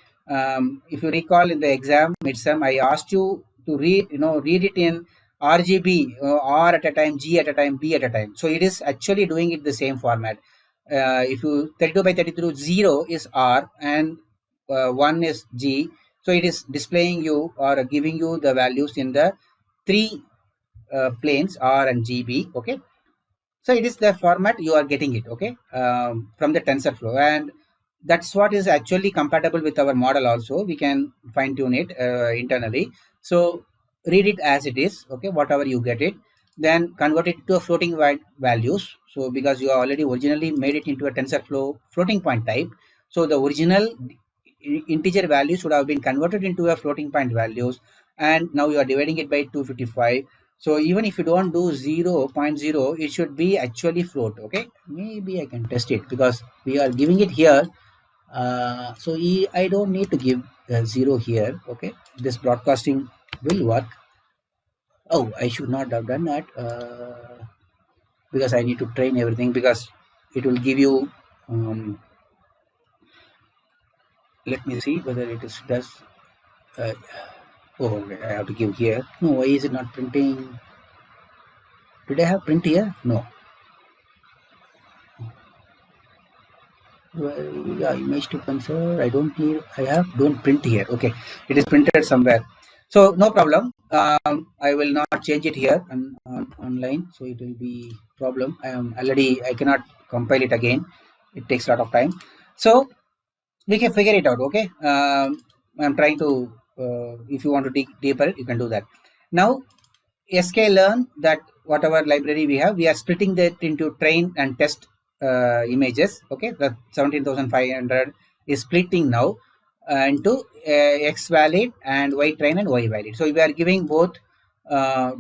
If you recall in the exam midterm, I asked you to read it in RGB, R at a time, G at a time, B at a time. So it is actually doing it the same format. If you 32 by 32, 0 is R and 1 is G. So it is displaying you or giving you the values in the 3 planes R and GB. Okay, so it is the format you are getting it. Okay, from the TensorFlow, and that's what is actually compatible with our model. Also, we can fine tune it internally. So read it as it is. Okay, whatever you get it, then convert it to a floating values. So because you already originally made it into a TensorFlow floating point type, so the original integer values should have been converted into a floating point values, and now you are dividing it by 255. So even if you don't do 0.0, it should be actually float. Okay, maybe I can test it because we are giving it here. So I don't need to give 0 here. Okay, this broadcasting will work. Oh, I should not have done that because I need to train everything, because it will give you let me see whether it does. Oh, okay, I have to give here. No, why is it not printing? Did I have print here? No. Well, yeah, image to cursor. I don't need. Don't print here. Okay, it is printed somewhere. So no problem. I will not change it here online, so it will be problem. I cannot compile it again. It takes a lot of time. So we can figure it out. Okay. I'm trying to. If you want to dig deeper, you can do that. Now, sklearn that whatever library we have, we are splitting that into train and test images. Okay, the 17,500 is splitting now into X valid and Y train and Y valid. So we are giving both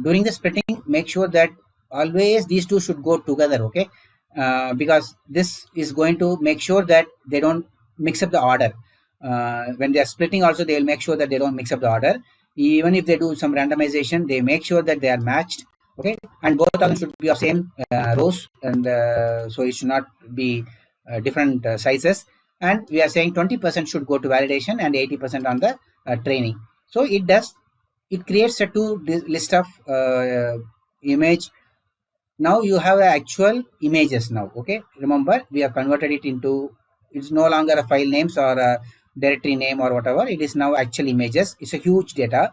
during the splitting. Make sure that always these two should go together. Okay, because this is going to make sure that they don't mix up the order. When they are splitting also, they will make sure that they don't mix up the order. Even if they do some randomization, they make sure that they are matched. Okay, and both of them should be of same rows, and so it should not be different sizes. And we are saying 20% should go to validation and 80% on the training. So it creates a list of image. Now you have actual images now. Okay, remember we have converted it into, it's no longer a file names or directory name or whatever. It is now actual images. It's a huge data.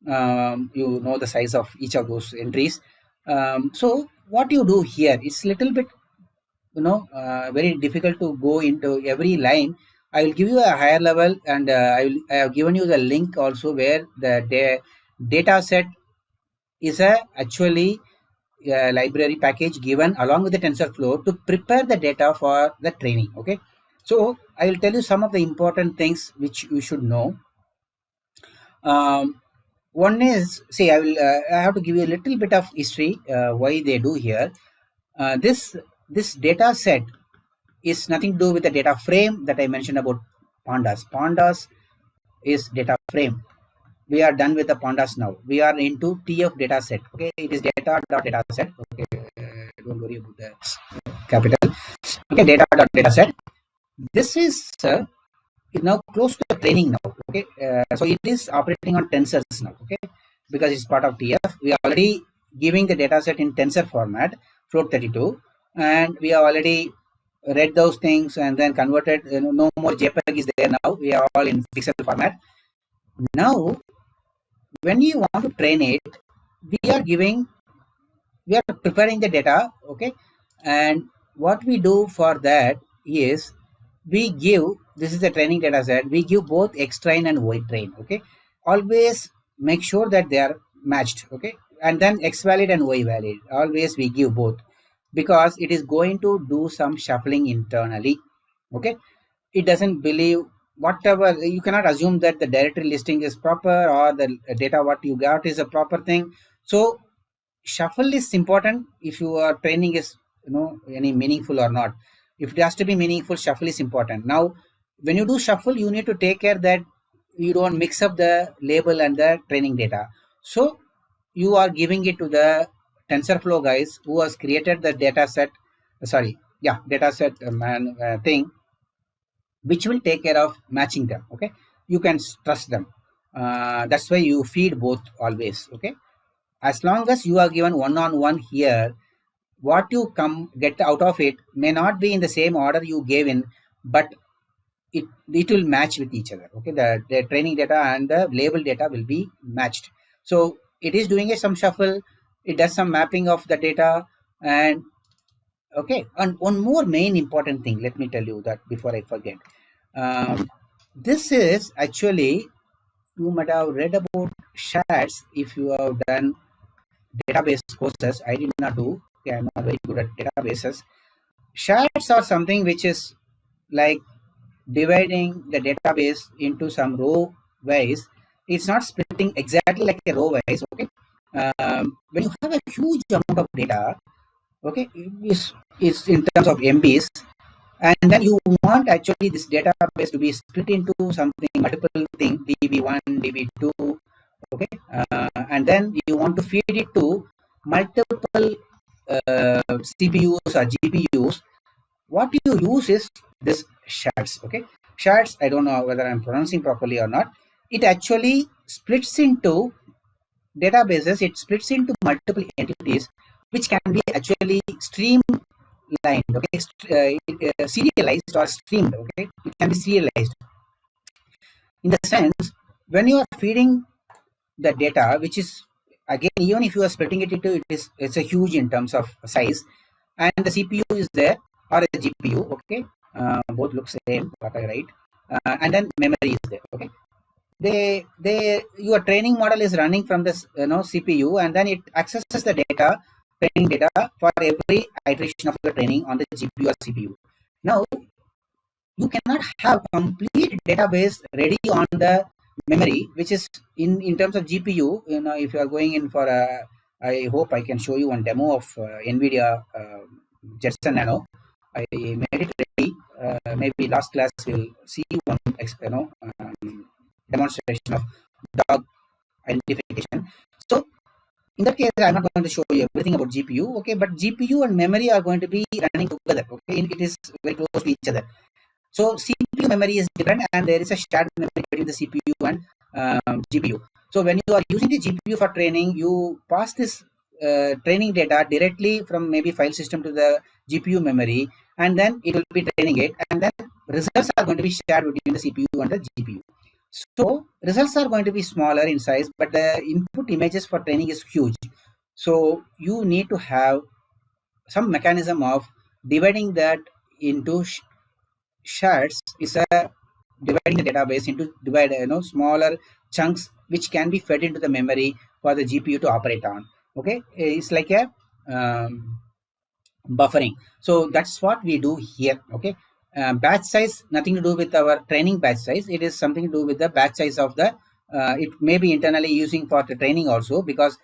You know the size of each of those entries. So what you do here is little bit, very difficult to go into every line. I will give you a higher level, and I have given you the link also where the data set is actually a library package given along with the TensorFlow to prepare the data for the training. Okay, so I will tell you some of the important things which you should know. One is, see, I have to give you a little bit of history why they do here. This data set is nothing to do with the data frame that I mentioned about pandas. Pandas is data frame. We are done with the pandas now. We are into TF data set. Okay, it is data set. Okay, don't worry about the capital. Okay, data set. This is now close to the training now. Okay, so it is operating on tensors now. Okay, because it's part of TF. We are already giving the data set in tensor format, float 32, and we have already read those things and then converted. No more JPEG is there now. We are all in pixel format. Now, when you want to train it, we are preparing the data. Okay, and what we do for that is we give, this is the training data set, we give both X train and Y train. Okay, always make sure that they are matched. Okay, and then X valid and Y valid, always we give both, because it is going to do some shuffling internally. Okay, it doesn't believe whatever, you cannot assume that the directory listing is proper or the data what you got is a proper thing. So shuffle is important if your training is any meaningful or not. If it has to be meaningful, shuffle is important. Now when you do shuffle, you need to take care that you don't mix up the label and the training data. So you are giving it to the TensorFlow guys who has created the data set thing, which will take care of matching them. Okay, you can trust them. That's why you feed both always. Okay, as long as you are given one-on-one here, what you get out of it may not be in the same order you gave in, but it will match with each other. Okay, the training data and the label data will be matched. So it is doing some shuffle, it does some mapping of the data. And okay, and one more main important thing, let me tell you that before I forget. This is actually, you might have read about shards if you have done database courses. I did not do. Okay, I'm not very good at databases. Shards are something which is like dividing the database into some row wise. It's not splitting exactly like a row wise. Okay, when you have a huge amount of data, okay, it's in terms of MBs, and then you want actually this database to be split into something multiple thing, DB1, DB2. Okay, and then you want to feed it to multiple CPUs or GPUs. What you use is this shards. Okay, shards, I don't know whether I'm pronouncing properly or not. It actually splits into databases, it splits into multiple entities which can be actually streamlined. Okay, serialized or streamed. Okay, it can be serialized in the sense when you are feeding the data, which is again, even if you are splitting it into, it's a huge in terms of size, and the CPU is there or a GPU. Okay, both look same what I write, and then memory is there. Okay, your training model is running from this CPU, and then it accesses the data, training data for every iteration of the training on the GPU or CPU. Now you cannot have complete database ready on the memory, which is in terms of GPU. If you are going in for I hope I can show you one demo of NVIDIA Jetson Nano. I made it ready. Maybe last class we'll see one demonstration of dog identification. So in that case, I'm not going to show you everything about GPU. Okay, but GPU and memory are going to be running together. Okay, it is very close to each other. So CPU memory is different, and there is a shared memory between the CPU and GPU. So when you are using the GPU for training, you pass this training data directly from maybe file system to the GPU memory, and then it will be training it, and then results are going to be shared between the CPU and the GPU. So results are going to be smaller in size, but the input images for training is huge. So you need to have some mechanism of dividing that into shards, is a dividing the database into smaller chunks which can be fed into the memory for the GPU to operate on. Okay, it's like a buffering. So that's what we do here. Okay, batch size nothing to do with our training batch size. It is something to do with the batch size of the it may be internally using for the training also, because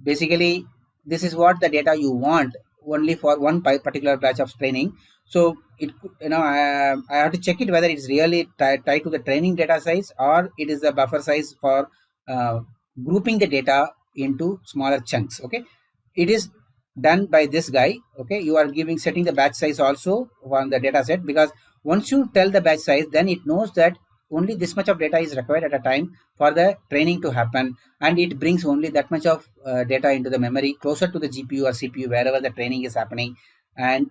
basically this is what the data you want only for one particular batch of training. So it I have to check it whether it's really tied to the training data size, or it is the buffer size for grouping the data into smaller chunks. Okay, it is done by this guy. Okay, you are setting the batch size also on the data set, because once you tell the batch size, then it knows that only this much of data is required at a time for the training to happen, and it brings only that much of data into the memory closer to the GPU or CPU wherever the training is happening, and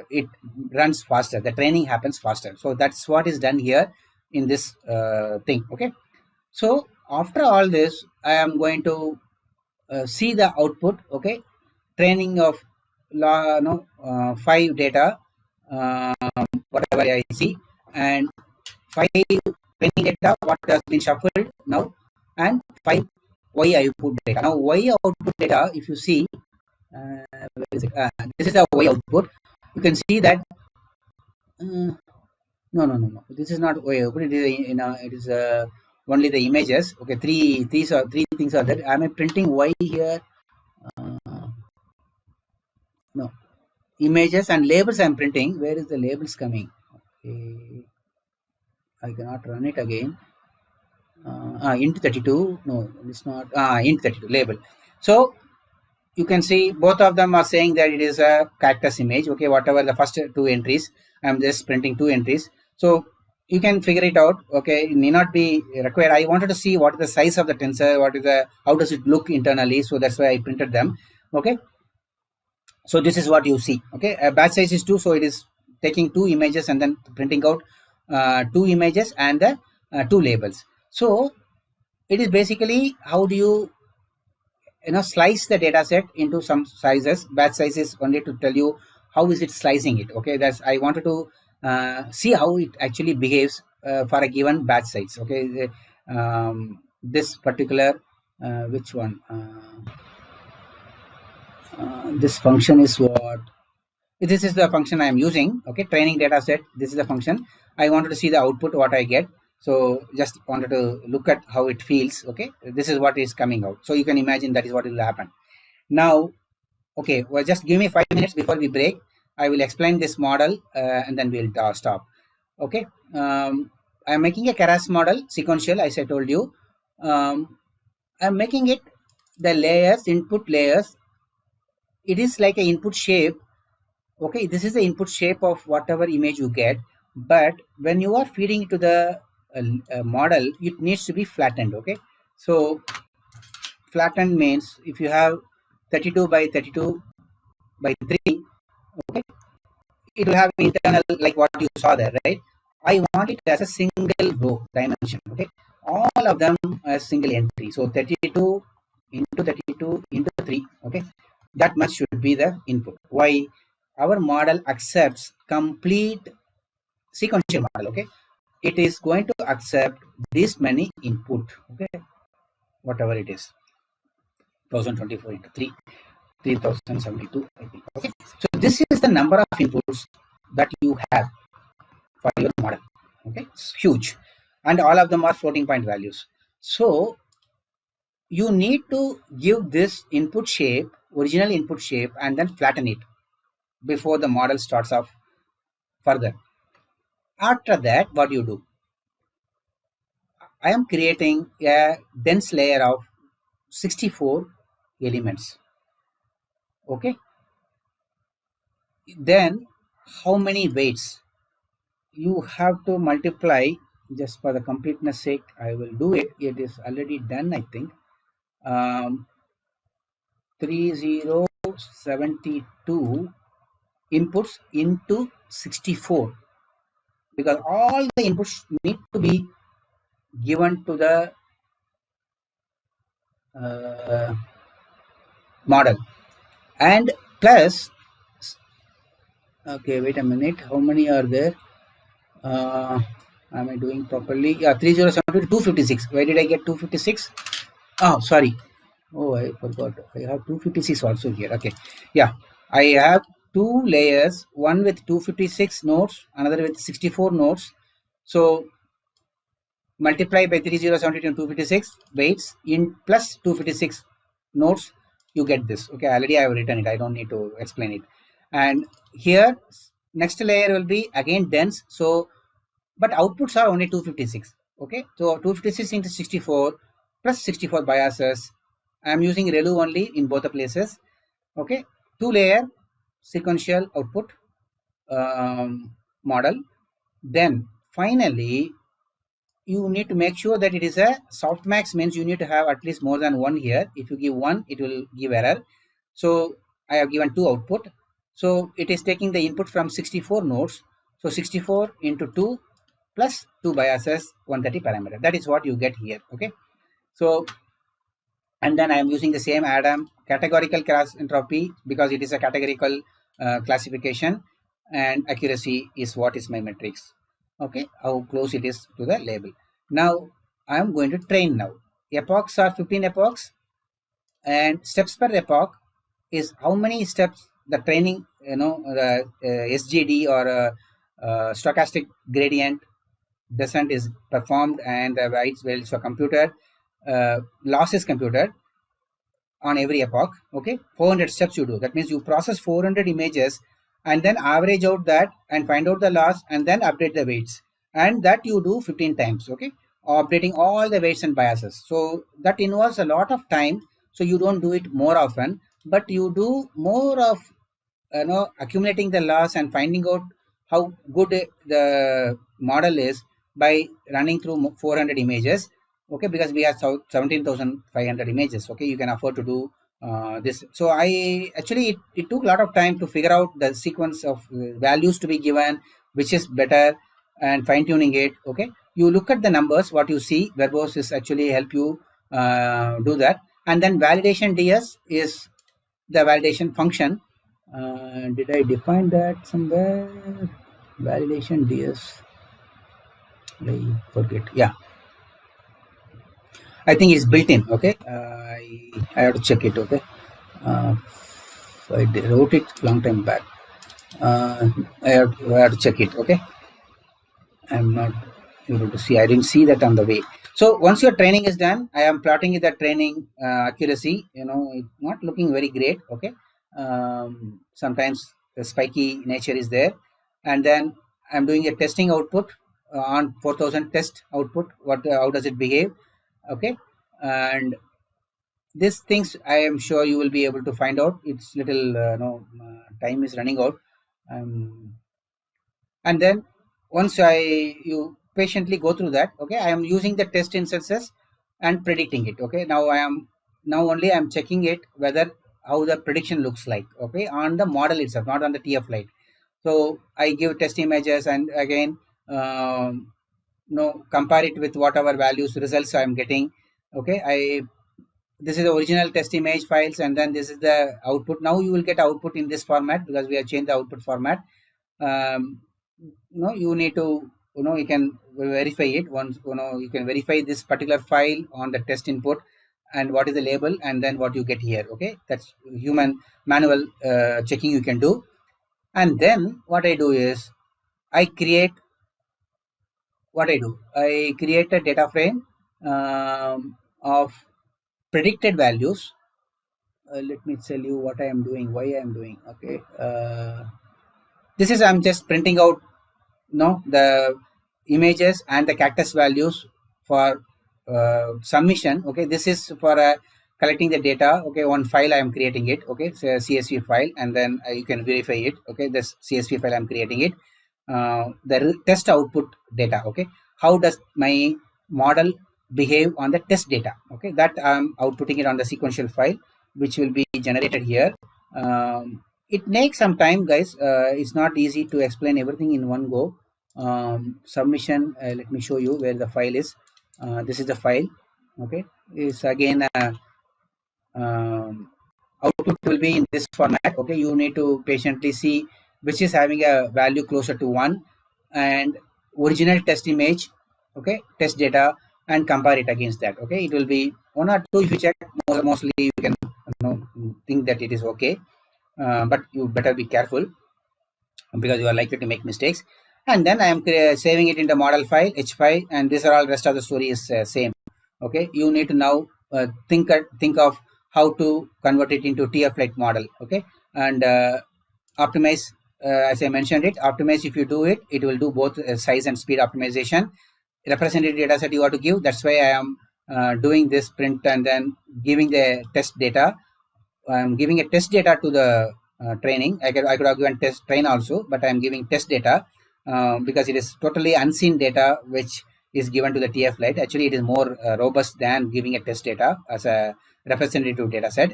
it runs faster, the training happens faster. So that's what is done here in this thing. Okay, so after all this, I am going to see the output. Okay, training of 5 data, whatever I see, and 5 training data what has been shuffled now, and 5 y output data. Now y output data, if you see, where is it? This is the y output. You can see that no, this is not y output. It is it is only the images. Okay, three things are there. Am I printing y here? No, images and labels I'm printing. Where is the labels coming? Okay, I cannot run it again. Int 32. No, it's not. Int 32 label. So you can see both of them are saying that it is a cactus image. Okay, whatever the first 2 entries, I'm just printing 2 entries. So you can figure it out. Okay, it may not be required. I wanted to see what is the size of the tensor, how does it look internally. So that's why I printed them. Okay, so this is what you see. Okay, batch size is 2, so it is taking 2 images and then printing out 2 images and the 2 labels. So it is basically how do you slice the data set into some sizes. Batch size is only to tell you how is it slicing it. Okay, that's I wanted to see how it actually behaves for a given batch size. Okay, this particular which one this function is what this is the function I am using. Okay, training data set, this is the function. I wanted to see the output what I get, so just wanted to look at how it feels. Okay, this is what is coming out, so you can imagine that is what will happen now. Okay, well, just give me 5 minutes before we break. I will explain this model and then we'll stop. Okay, I'm making a Keras model sequential, as I told you. I'm making it the layers, input layers. It is like an input shape. Okay, this is the input shape of whatever image you get, but when you are feeding it to the model, it needs to be flattened. Okay, so flattened means if you have 32 by 32 by 3, okay, it will have internal like what you saw there, right? I want it as a single row dimension. Okay, all of them as single entry. So 32 into 32 into 3. Okay, that much should be the input. Why? Our model accepts complete sequential model. Okay, it is going to accept this many input. Okay, whatever it is, 1024 into 3, 3072. I think. Okay, so this is the number of inputs that you have for your model. Okay, it's huge, and all of them are floating point values. So you need to give this input shape, original input shape, and then flatten it before the model starts off further. After that, what you do? I am creating a dense layer of 64 elements. Okay. Then how many weights? You have to multiply, just for the completeness sake, I will do it. It is already done, I think. 3072 inputs into 64, because all the inputs need to be given to the model. And plus, okay, wait a minute, how many are there? Am I doing properly? Yeah, 3072 256. Where did I get 256? Oh, sorry. Oh, I forgot. I have 256 also here. Okay. Yeah, I have two layers, one with 256 nodes, another with 64 nodes. So multiply by 3072 and 256 weights in plus 256 nodes, you get this. Okay, already I have written it. I don't need to explain it. And here, next layer will be again dense. So, but outputs are only 256. Okay, so 256 into 64 plus 64 biases. I am using ReLU only in both the places. Okay, two layer sequential output model. Then finally, you need to make sure that it is a softmax, means you need to have at least more than one here. If you give one, it will give error. So I have given two output. So it is taking the input from 64 nodes. So 64 into 2 plus 2 biases, 130 parameter. That is what you get here. Okay. So, and then I am using the same Adam categorical cross entropy because it is a categorical classification, and accuracy is what is my metrics. Okay, how close it is to the label. Now I am going to train now. Epochs are 15 epochs, and steps per epoch is how many steps the training, the SGD or stochastic gradient descent is performed, and the weights values are computed, loss is computed on every epoch. Okay, 400 steps you do. That means you process 400 images and then average out that and find out the loss and then update the weights, and that you do 15 times. Okay, updating all the weights and biases. So that involves a lot of time, so you don't do it more often, but you do more of accumulating the loss and finding out how good the model is by running through 400 images. Okay, because we have 17,500 images. Okay, you can afford to do this. So I actually it took a lot of time to figure out the sequence of values to be given, which is better, and fine tuning it. Okay, you look at the numbers, what you see, verbose is actually help you do that. And then validation DS is the validation function. Did I define that somewhere? Validation DS. I forget. Yeah, I think it's built in. Okay, I have to check it. Okay, I wrote it long time back. I have to check it. Okay, I'm not able to see. I didn't see that on the way. So once your training is done, I am plotting the training accuracy. It's not looking very great. Okay, sometimes the spiky nature is there, and then I'm doing a testing output on 4000 test output. How does it behave? Okay, and these things I am sure you will be able to find out. It's little time is running out, and then once you patiently go through that. Okay, I am using the test instances and predicting it. Okay, now only I'm checking it whether how the prediction looks like. Okay, on the model itself, not on the TFLite. So I give test images and again compare it with whatever values results I'm getting. Okay, this is the original test image files, and then this is the output. Now you will get output in this format because we have changed the output format. You need to you can verify it once. You can verify this particular file on the test input and what is the label, and then what you get here. Okay, that's human manual checking you can do. And then what I do is I create a data frame of predicted values. Let me tell you what I am doing, why I am doing. Okay, this is I'm just printing out the images and the cactus values for submission. Okay, this is for collecting the data. Okay, one file I am creating it. Okay, it's a CSV file, and then you can verify it. Okay, this CSV file I'm creating it. The test output data. Okay, how does my model behave on the test data? Okay, that I'm outputting it on the sequential file, which will be generated here it takes some time, guys. It's not easy to explain everything in one go. Submission, let me show you where the file is. This is the file. Okay, it's again output will be in this format. Okay, you need to patiently see which is having a value closer to 1 and original test image, okay, test data, and compare it against that. Okay, it will be 1 or 2. If you check, mostly you can think that it is okay, but you better be careful because you are likely to make mistakes. And then I am saving it in the model file h5, and these are all rest of the story is same. Okay, you need to now think of how to convert it into TFLite model. Okay, and optimize, as I mentioned it, optimize. If you do it, it will do both size and speed optimization. Representative data set you have to give. That's why I am doing this print and then giving the test data. I'm giving a test data to the training. I could have given test train also, but I'm giving test data because it is totally unseen data which is given to the TFLite. Actually, it is more robust than giving a test data as a representative data set.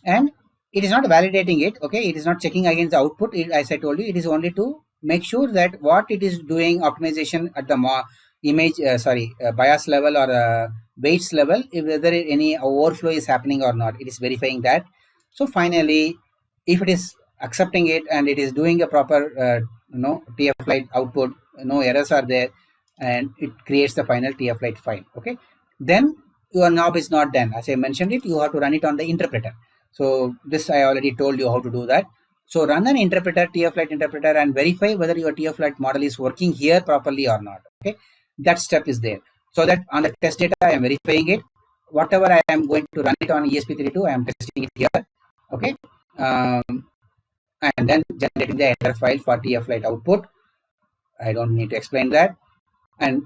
And it is not validating it. Okay, it is not checking against the output. As I told you, it is only to make sure that what it is doing optimization at the image, bias level or weights level, if whether any overflow is happening or not. It is verifying that. So finally, if it is accepting it and it is doing a proper TFLite output, no errors are there, and it creates the final TFLite file. Okay, then your knob is not done. As I mentioned it, you have to run it on the interpreter. So this I already told you how to do that. So run an interpreter, TFLite interpreter, and verify whether your TFLite model is working here properly or not. Okay, that step is there. So that on the test data, I am verifying it. Whatever I am going to run it on ESP32, I am testing it here. Okay, and then generating the header file for TFLite output. I don't need to explain that. And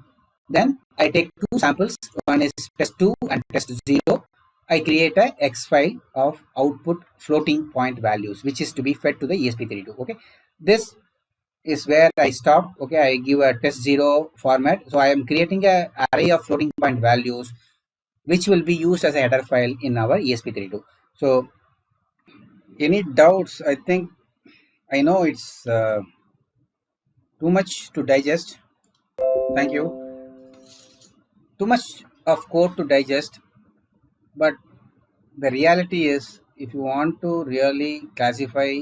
then I take two samples. One is test2 and test0. I create a X file of output floating point values, which is to be fed to the ESP32. Okay, this is where I stop. Okay, I give a test0 format. So I am creating an array of floating point values, which will be used as a header file in our ESP32. So any doubts? I think I know it's too much to digest. Thank you. Too much of code to digest. But the reality is, if you want to really classify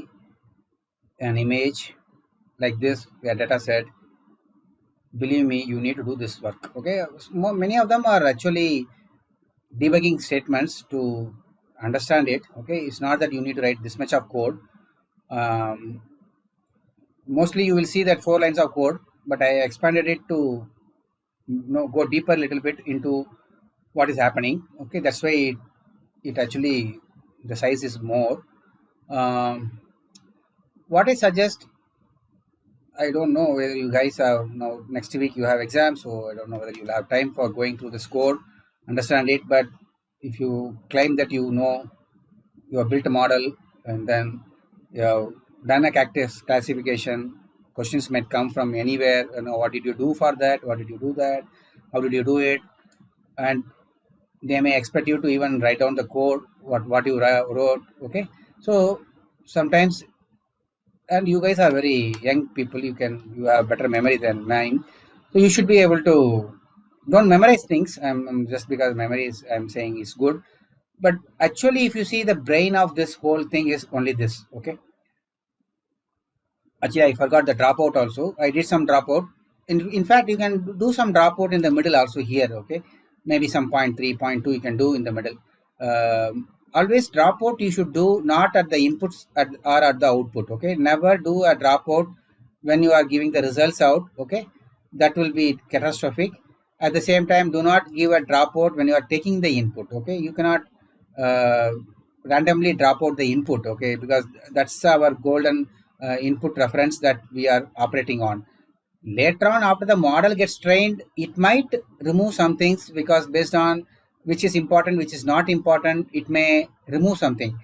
an image like this, a data set, believe me, you need to do this work. Okay, many of them are actually debugging statements to understand it. Okay, it's not that you need to write this much of code. Mostly you will see that 4 lines of code, but I expanded it to go deeper a little bit into what is happening. Okay, that's why it actually the size is more. What I suggest, I don't know whether you guys are now next week you have exams, so I don't know whether you'll have time for going through this code, understand it. But if you claim that you know you have built a model and then you have done a cactus classification, questions might come from anywhere. What did you do for that? What did you do that? How did you do it? And they may expect you to even write down the code, what you wrote. Okay, so sometimes, and you guys are very young people, you have better memory than mine, so you should be able to don't memorize things. Just because memory is I'm saying is good, but actually if you see the brain of this whole thing is only this. Okay, actually I forgot the dropout also. I did some dropout. In fact, you can do some dropout in the middle also here. Okay, maybe some 0.3, 0.2 you can do in the middle. Always dropout you should do not at the inputs or at the output. Okay, never do a dropout when you are giving the results out. Okay, that will be catastrophic. At the same time, do not give a dropout when you are taking the input. Okay, you cannot randomly drop out the input. Okay, because that's our golden input reference that we are operating on. Later on, after the model gets trained, it might remove some things because based on which is important, which is not important, it may remove something.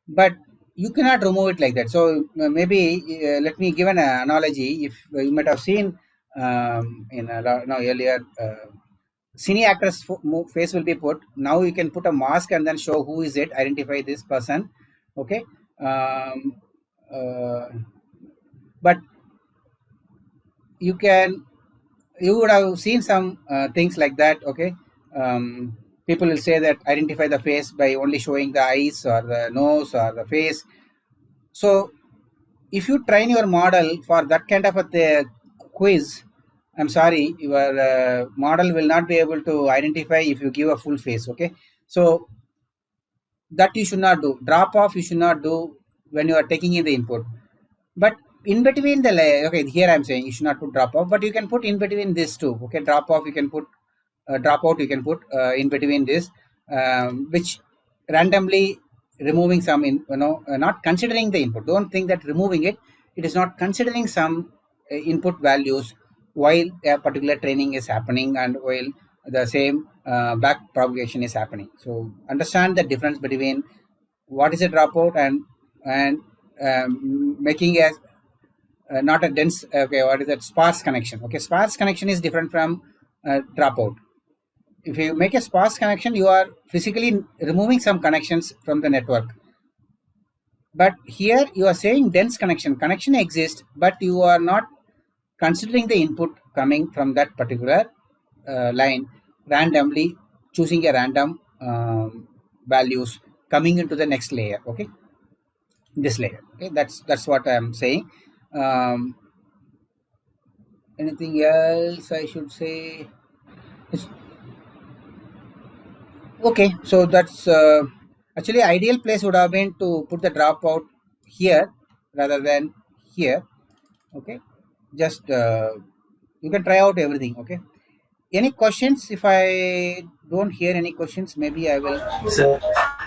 But you cannot remove it like that. So maybe let me give an analogy. If you might have seen earlier, cine actor's face will be put. Now you can put a mask and then show who is it, identify this person. Okay. but you would have seen some things like that. Okay, people will say that identify the face by only showing the eyes or the nose or the face. So if you train your model for that kind of a quiz, I'm sorry, your model will not be able to identify if you give a full face. Okay, so that you should not do. Drop off you should not do when you are taking in the input. But in between the layer, okay, here I'm saying you should not put drop off, but you can put in between this too. Okay, drop off you can put, drop out you can put in between this, which randomly removing some not considering the input. Don't think that removing it, it is not considering some input values while a particular training is happening and while the same back propagation is happening. So understand the difference between what is a dropout and making a not a dense, okay, what is that, sparse connection. Okay, sparse connection is different from dropout. If you make a sparse connection, you are physically removing some connections from the network. But here you are saying dense connection exists, but you are not considering the input coming from that particular line, randomly choosing a random values coming into the next layer. Okay, this layer. Okay, that's what I'm saying. Anything else I should say? Okay, so that's actually ideal place would have been to put the dropout here rather than here. Okay, just you can try out everything. Okay, any questions? If I don't hear any questions, maybe I will. Sir,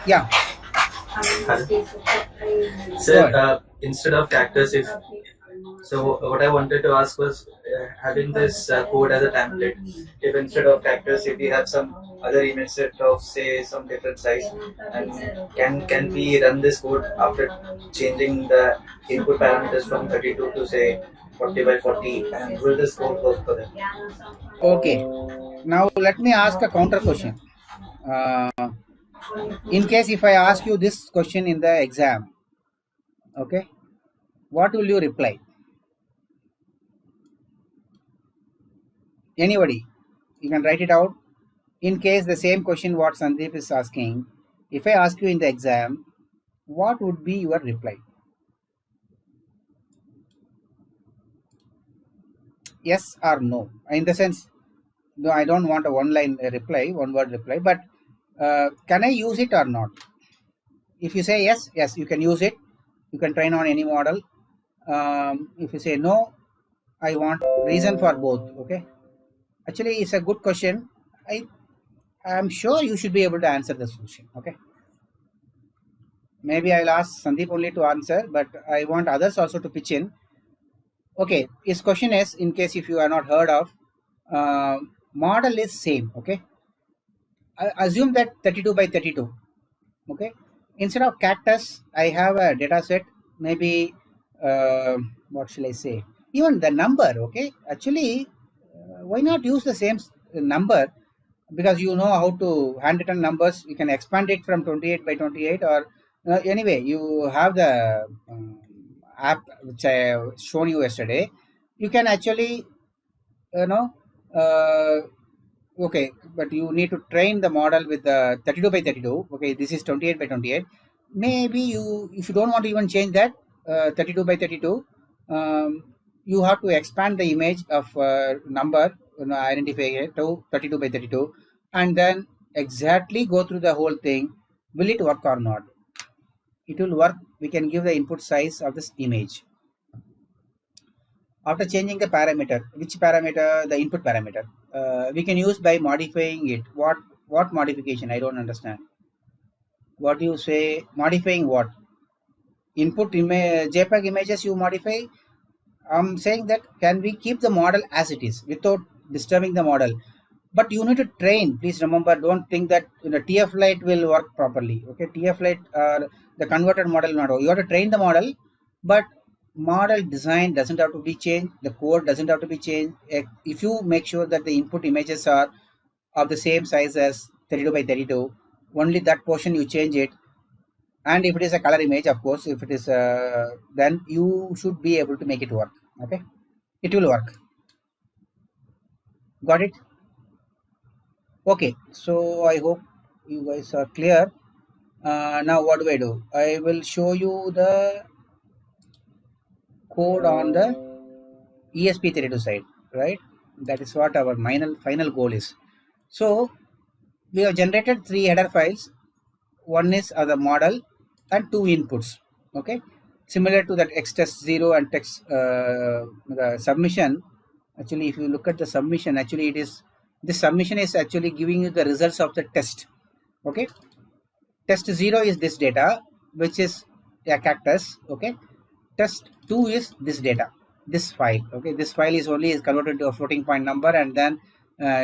Yeah. sir, instead of cactus, if so, what I wanted to ask was having this code as a template. If instead of cactus, if we have some other image set of say some different size, and can we run this code after changing the input parameters from 32 to say 40 by 40, and will this code work for them? Okay. Now let me ask a counter question. In case if I ask you this question in the exam, okay, what will you reply? Anybody, you can write it out. In case the same question what Sandeep is asking, if I ask you in the exam, what would be your reply? Yes or no? In the sense, no, I don't want a one-line reply, one-word reply, but can I use it or not? If you say yes, yes, you can use it. You can train on any model. If you say no, I want reason for both. Okay, actually, it's a good question. I'm sure you should be able to answer this question. Okay, maybe I'll ask Sandeep only to answer, but I want others also to pitch in. Okay, his question is, in case if you are not heard of, model is same. Okay, I assume that 32 by 32. Okay, instead of cactus, I have a data set. Maybe what shall I say? Even the number. Okay, actually, why not use the same number? Because you know how to handwritten numbers. You can expand it from 28 by 28, or anyway, you have the app which I shown you yesterday. You can actually, you know, okay, but you need to train the model with the 32 by 32. Okay, this is 28 by 28. Maybe you, if you don't want to even change that 32 by 32, you have to expand the image of number, identify it to 32 by 32, and then exactly go through the whole thing. Will it work or not? It will work. We can give the input size of this image. After changing the parameter, which parameter? The input parameter. We can use by modifying it. What modification? I don't understand. What do you say? Modifying what? Input JPEG images you modify. I'm saying that can we keep the model as it is without disturbing the model? But you need to train. Please remember, don't think that TFLite will work properly. Okay, TFLite, the converted model not work. You have to train the model, but model design doesn't have to be changed. The code doesn't have to be changed. If you make sure that the input images are of the same size as 32 by 32, only that portion you change it. And if it is a color image, of course, if it is then you should be able to make it work. Okay, it will work. Got it? Okay, so I hope you guys are clear. Now what do? I will show you the code on the ESP32 side, right? That is what our final goal is. So we have generated 3 header files. One is the model and 2 inputs. Okay, similar to that xtest0 and text the submission. Actually, if you look at the submission, actually this submission is actually giving you the results of the test. Okay, test 0 is this data, which is a cactus. Okay, test 2 is this data, this file. Okay, this file is converted to a floating point number and then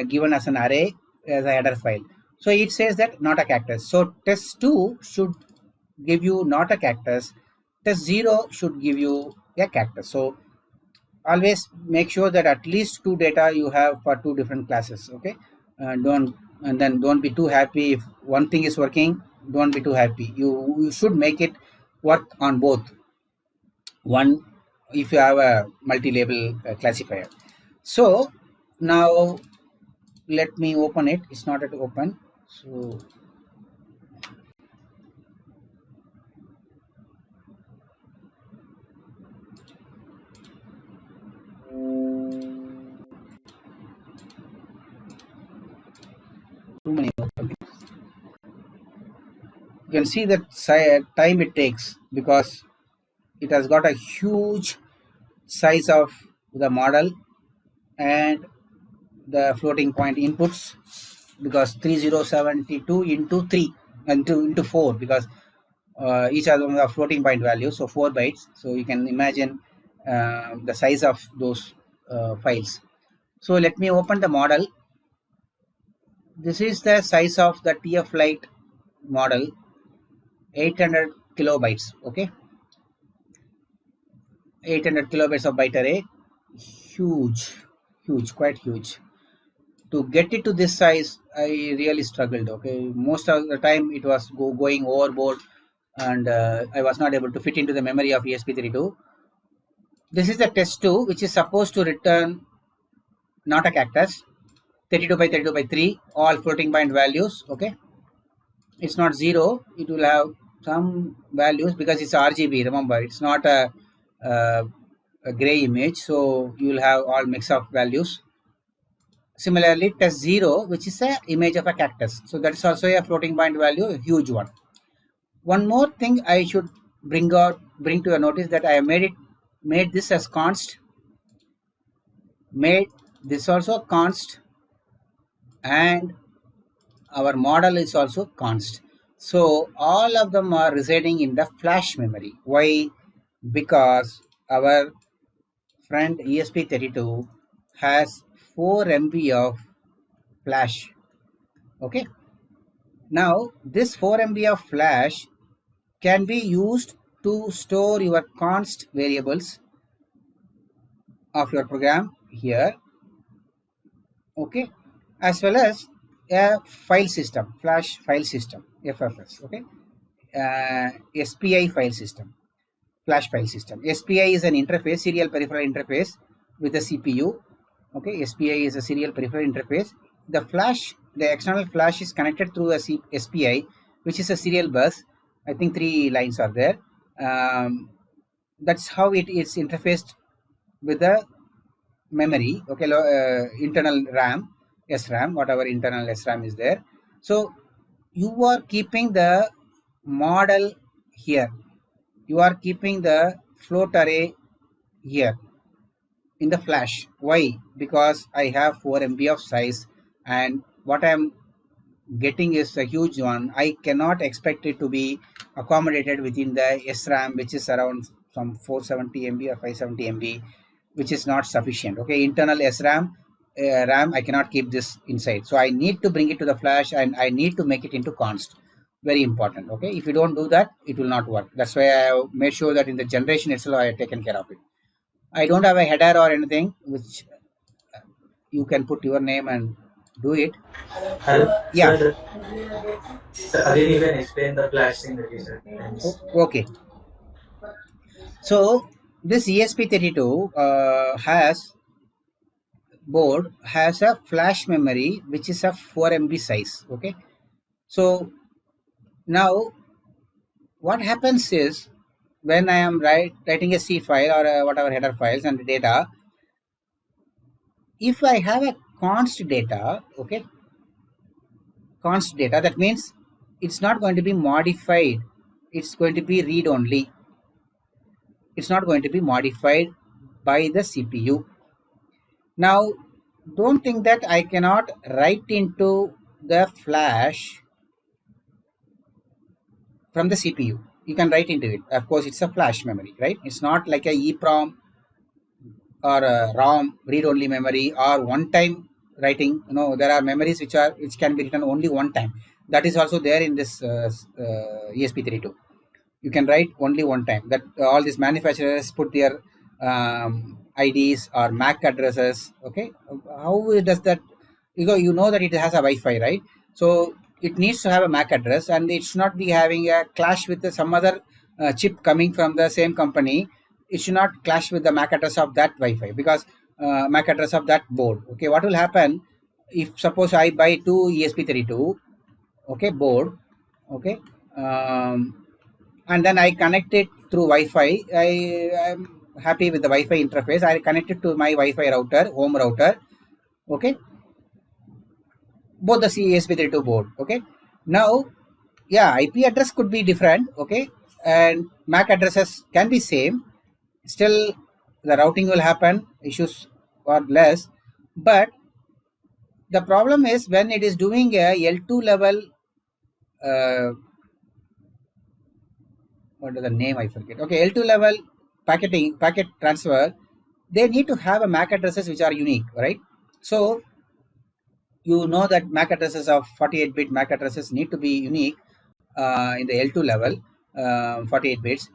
given as an array as a header file. So it says that not a cactus. So test 2 should give you not a cactus. Test 0 should give you a cactus. So always make sure that at least 2 data you have for 2 different classes. Okay, don't be too happy if one thing is working. Don't be too happy. You should make it work on both. One, if you have a multi-label classifier. So now let me open it. It's not at open. So too many open. You can see that time it takes because it has got a huge size of the model and the floating point inputs, because 3072 into 3 and into 4, because each of them are floating point values, so 4 bytes. So you can imagine the size of those files. So let me open the model. This is the size of the TFLite model, 800 kilobytes. Okay, 800 kilobytes of byte array. Huge, quite huge. To get it to this size, I really struggled. Okay, most of the time it was going overboard, and I was not able to fit into the memory of ESP32. This is the test 2, which is supposed to return not a cactus, 32 by 32 by 3, all floating point values. Okay, it's not 0. It will have some values because it's RGB. Remember, it's not a gray image, so you will have all mix of values. Similarly, test 0, which is a image of a cactus, so that's also a floating point value, a huge one. One more thing I should bring to your notice, that I have made this as const, made this also const, and our model is also const. So all of them are residing in the flash memory. Why? Because our friend ESP32 has 4 MB of flash. Okay, now this 4 MB of flash can be used to store your const variables of your program here. Okay, as well as a file system, flash file system, FFS. Okay, SPI file system, flash file system. SPI is an interface, serial peripheral interface with a CPU. Okay, SPI is a serial peripheral interface. The external flash is connected through a SPI, which is a serial bus. I think 3 lines are there. That's how it is interfaced with the memory. Okay, internal RAM, SRAM, whatever internal SRAM is there. So you are keeping the model here. You are keeping the float array here in the flash. Why? Because I have 4 MB of size, and what I am getting is a huge one. I cannot expect it to be accommodated within the SRAM, which is around some 470 MB or 570 MB, which is not sufficient. Okay, internal SRAM RAM, I cannot keep this inside, so I need to bring it to the flash, and I need to make it into const. Very important. Okay, if you don't do that, it will not work. That's why I have made sure that in the generation itself I have taken care of it. I don't have a header or anything, which you can put your name and do it. Hello? Yeah. Sir, again you can explain the flash thing that you said. Thanks. Okay. So this ESP32 board has a flash memory which is of 4 MB size. Okay. So now what happens is when I am writing a C file or whatever header files and data, if I have a const data, okay, const data, that means it's not going to be modified. It's going to be read only. It's not going to be modified by the CPU. Now, don't think that I cannot write into the flash from the CPU. You can write into it. Of course, it's a flash memory, right? It's not like a EEPROM or a ROM read-only memory or one-time writing. There are memories which can be written only one time. That is also there in this ESP32. You can write only one time. That all these manufacturers put their IDs or MAC addresses. Okay, how does that? You know that it has a Wi-Fi, right? So it needs to have a MAC address, and it should not be having a clash with some other chip coming from the same company. It should not clash with the MAC address of that Wi-Fi, because MAC address of that board. Okay, what will happen if suppose I buy two ESP32, okay, board, okay, and then I connect it through Wi-Fi. I'm happy with the Wi-Fi interface. I connect it to my Wi-Fi router, home router, okay, both the ESP32 board. Okay, now, yeah, IP address could be different, okay, and MAC addresses can be same. Still, the routing will happen, issues or less, but the problem is when it is doing a L2 level, what is the name, I forget. Okay, L2 level packet transfer, they need to have a MAC addresses which are unique, right? So you know that MAC addresses of 48-bit MAC addresses need to be unique in the L2 level, 48 bits.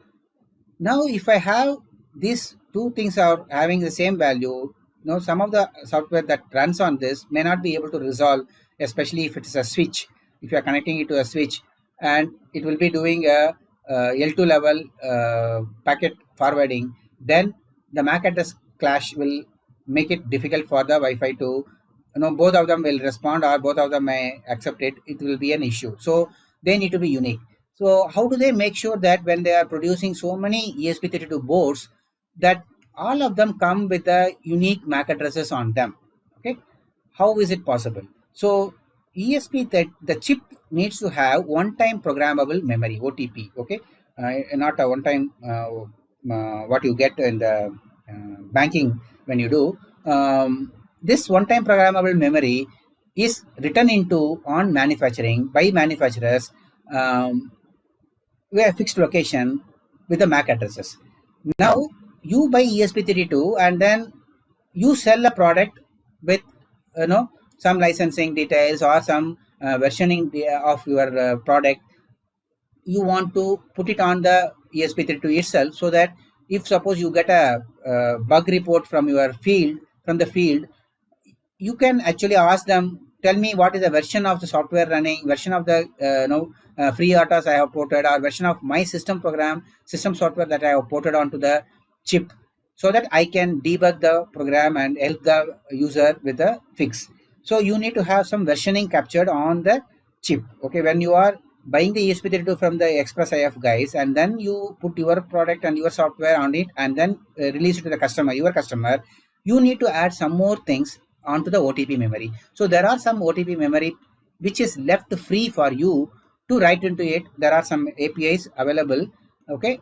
Now, if I have these two things are having the same value, some of the software that runs on this may not be able to resolve, especially if it is a switch. If you are connecting it to a switch, and it will be doing a L2 level packet forwarding, then the MAC address clash will make it difficult for the Wi-Fi to, both of them will respond or both of them may accept it. It will be an issue. So they need to be unique. So how do they make sure that when they are producing so many ESP32 boards, that all of them come with the unique MAC addresses on them? Okay, how is it possible? So the chip needs to have one-time programmable memory, OTP. Okay, not a one-time what you get in the banking when you do. This one-time programmable memory is written into on manufacturing by manufacturers. We have fixed location with the MAC addresses. Now you buy ESP32 and then you sell a product with some licensing details or some versioning of your product. You want to put it on the ESP32 itself, so that if suppose you get a bug report from the field, you can actually ask them, tell me what is the version of the software running, version of the FreeRTOS I have ported, or version of my system software that I have ported onto the chip, so that I can debug the program and help the user with the fix. So you need to have some versioning captured on the chip. Okay, when you are buying the ESP32 from the ExpressIF guys, and then you put your product and your software on it, and then release it to the your customer, you need to add some more things onto the OTP memory. So there are some OTP memory which is left free for you to write into it. There are some APIs available, okay,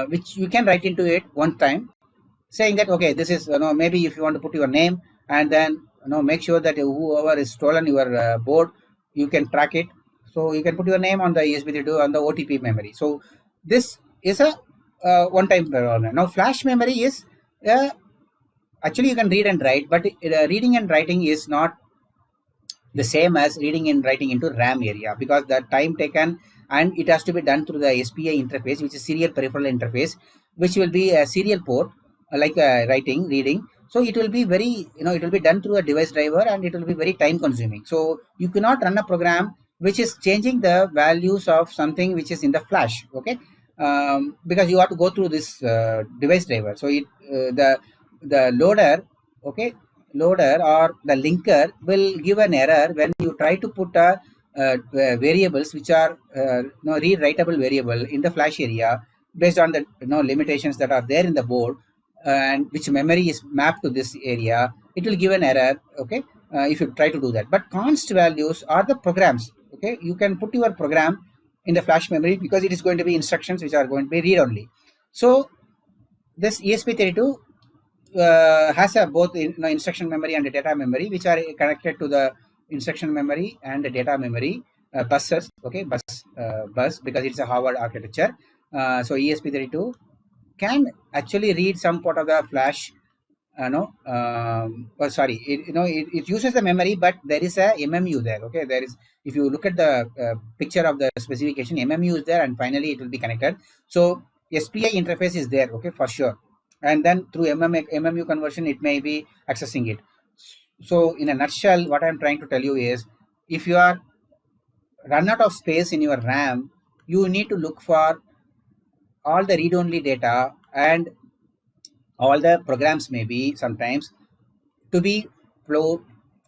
which you can write into it one time, saying that, okay, this is, maybe if you want to put your name, and then make sure that whoever is stolen your board, you can track it. So you can put your name on the ESP32 on the OTP memory. So this is a one-time program. Now flash memory is actually you can read and write, but reading and writing is not the same as reading and writing into RAM area, because the time taken, and it has to be done through the SPI interface, which is serial peripheral interface, which will be a serial port, like reading. So it will be very, it will be done through a device driver, and it will be very time consuming. So you cannot run a program which is changing the values of something which is in the flash, okay? Because you have to go through this device driver. So the loader, okay, loader or the linker will give an error when you try to put variables which are read writable variable in the flash area based on the limitations that are there in the board, and which memory is mapped to this area. It will give an error, okay, if you try to do that. But const values are the programs, okay? You can put your program in the flash memory because it is going to be instructions which are going to be read only. So this ESP32 has a both instruction memory and data memory, which are connected to the instruction memory and the data memory buses, okay, bus, because it's a Harvard architecture. So ESP32 can actually read some part of the flash, it uses the memory, but there is a MMU there, okay? There is, if you look at the picture of the specification, MMU is there, and finally it will be connected. So SPI interface is there, okay, for sure. And then through MMU conversion, it may be accessing it. So in a nutshell, what I'm trying to tell you is, if you are run out of space in your RAM, you need to look for all the read-only data and all the programs maybe sometimes to be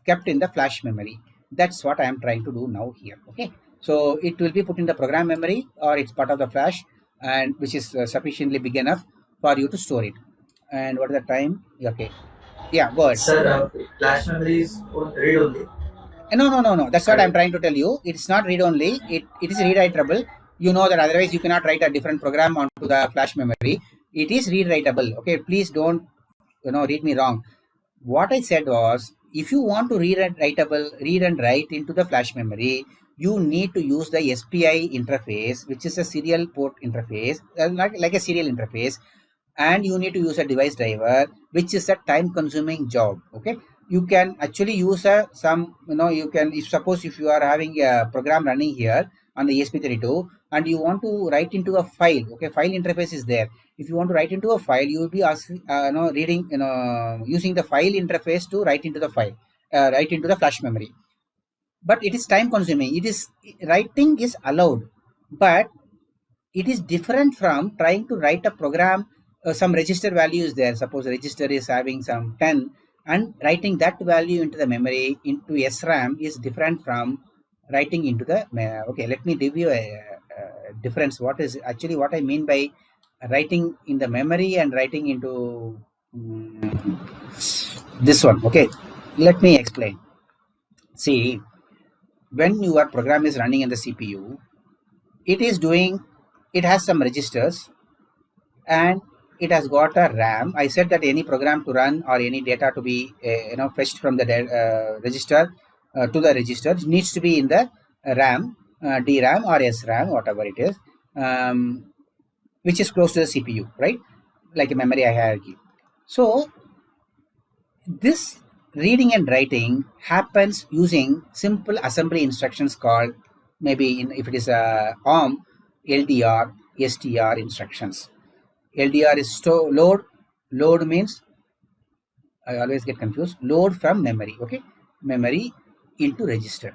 kept in the flash memory. That's what I am trying to do now here, okay? So it will be put in the program memory, or it's part of the flash, and which is sufficiently big enough for you to store it. And what is the time? Okay, yeah, go ahead. Sir, flash memory is read only. No. That's what I'm trying to tell you. It's not read only. It is read writable. You know that otherwise you cannot write a different program onto the flash memory. It is read writable. Okay, please don't read me wrong. What I said was, if you want to read and write into the flash memory, you need to use the SPI interface, which is a serial port interface, like a serial interface, and you need to use a device driver, which is a time consuming job, okay? You can actually use if you are having a program running here on the ESP32 and you want to write into a file, okay, file interface is there. If you want to write into a file, you will be asking, using the file interface to write into the file, write into the flash memory. But it is time consuming. Writing is allowed, but it is different from trying to write a program. Some register value is there. Suppose register is having some 10, and writing that value into the memory into SRAM is different from writing into the okay. Let me give you a difference. What I mean by writing in the memory and writing into this one. Okay, let me explain. See, when your program is running in the CPU, it has some registers and it has got a RAM. I said that any program to run or any data to be fetched from the register to the register needs to be in the RAM, DRAM or SRAM, whatever it is, which is close to the CPU, right? Like a memory hierarchy. So this reading and writing happens using simple assembly instructions called, if it is a ARM, LDR, STR instructions. LDR is load. Load means, I always get confused, load from memory, okay? Memory into register.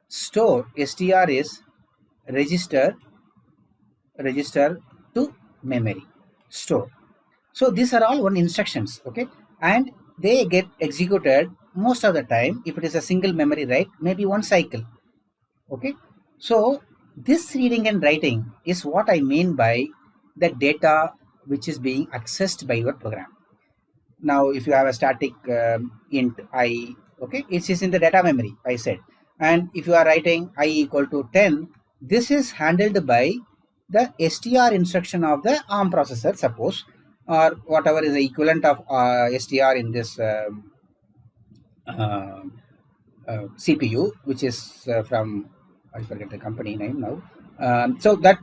Store, STR is register to memory, store. So these are all one instructions, okay? And they get executed most of the time. If it is a single memory write, maybe one cycle, okay? So this reading and writing is what I mean by the data which is being accessed by your program. Now, if you have a static int I, okay, it is in the data memory, I said. And if you are writing I equal to 10, this is handled by the STR instruction of the ARM processor, suppose, or whatever is the equivalent of STR in this CPU, which is from, I forget the company name now. So that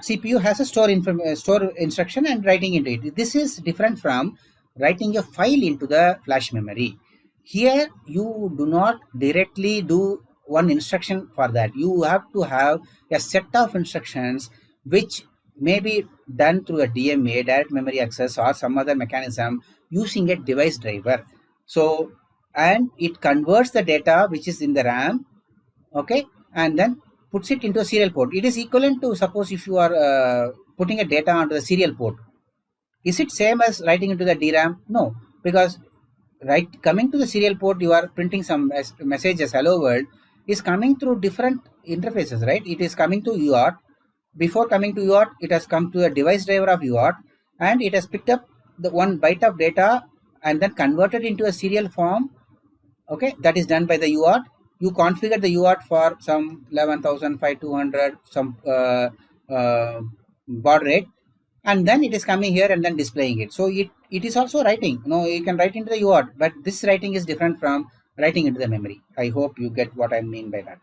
CPU has a store instruction and writing into it. This is different from writing a file into the flash memory. Here you do not directly do one instruction for that. You have to have a set of instructions which may be done through a DMA, direct memory access, or some other mechanism. using a device driver. So, and it converts the data which is in the RAM, okay, and then puts it into a serial port. It is equivalent to, suppose if you are putting a data onto the serial port. Is it same as writing into the DRAM? No, because coming to the serial port, you are printing some messages, hello world, is coming through different interfaces, right? It is coming to UART. Before coming to UART, it has come to a device driver of UART, and it has picked up the 1 byte of data and then converted into a serial form. Okay, that is done by the UART. You configure the UART for some 11,500 some baud rate, and then it is coming here and then displaying it. So it is also writing. You can write into the UART, but this writing is different from writing into the memory. I hope you get what I mean by that.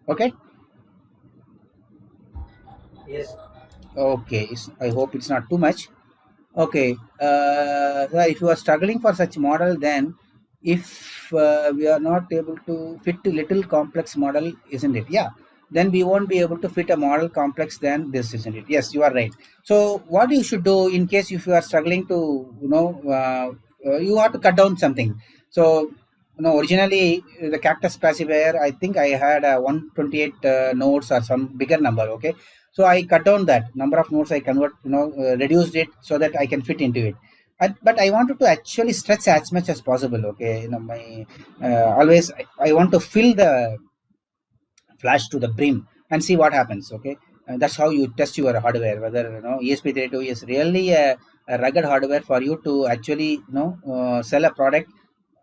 Okay. Yes. Okay, I hope it's not too much. Okay, if you are struggling for such model, then if we are not able to fit a little complex model, isn't it? Yeah, then we won't be able to fit a model complex than this, isn't it? Yes, you are right. So what you should do in case if you are struggling to, you have to cut down something. So, originally the Cactus classifier, I think I had 128 nodes or some bigger number. Okay. So I cut down that number of nodes. I reduced it so that I can fit into it. But I wanted to actually stretch as much as possible. Okay, my always I want to fill the flash to the brim and see what happens. Okay, that's how you test your hardware, whether ESP32 is really a rugged hardware for you to actually sell a product.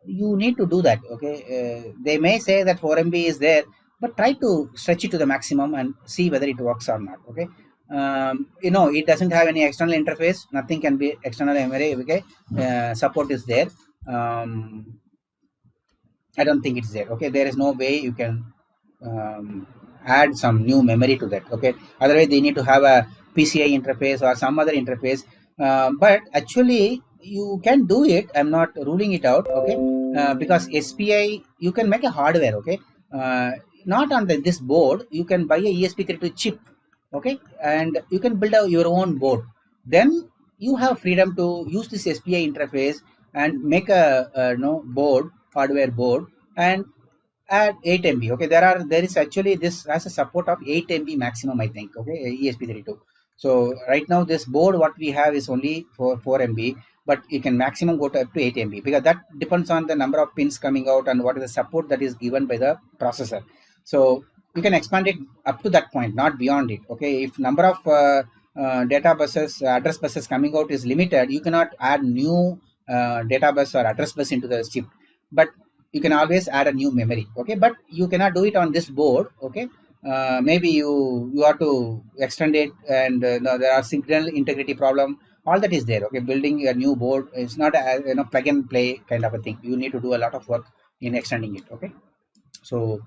You need to do that. Okay, they may say that 4 MB is there, but try to stretch it to the maximum and see whether it works or not. Okay, it doesn't have any external interface. Nothing can be external memory. Okay, support is there. I don't think it's there. Okay, there is no way you can add some new memory to that. Okay, otherwise they need to have a PCI interface or some other interface. But actually you can do it. I'm not ruling it out. Okay, because SPI you can make a hardware. Okay, not on this board. You can buy a ESP32 chip. Okay, and you can build your own board. Then you have freedom to use this SPI interface and make a board, hardware board, and add 8 MB. Okay, there is actually, this has a support of 8 MB maximum, I think. Okay, ESP32. So right now this board what we have is only for 4 MB, but you can maximum go to up to 8 MB, because that depends on the number of pins coming out and what is the support that is given by the processor. So you can expand it up to that point, not beyond it. Okay, if number of data buses, address buses coming out is limited, you cannot add new data bus or address bus into the chip, but you can always add a new memory. Okay, but you cannot do it on this board. Okay, maybe you have to extend it, and there are signal integrity problem. All that is there. Okay, building a new board is not a plug and play kind of a thing. You need to do a lot of work in extending it. Okay, so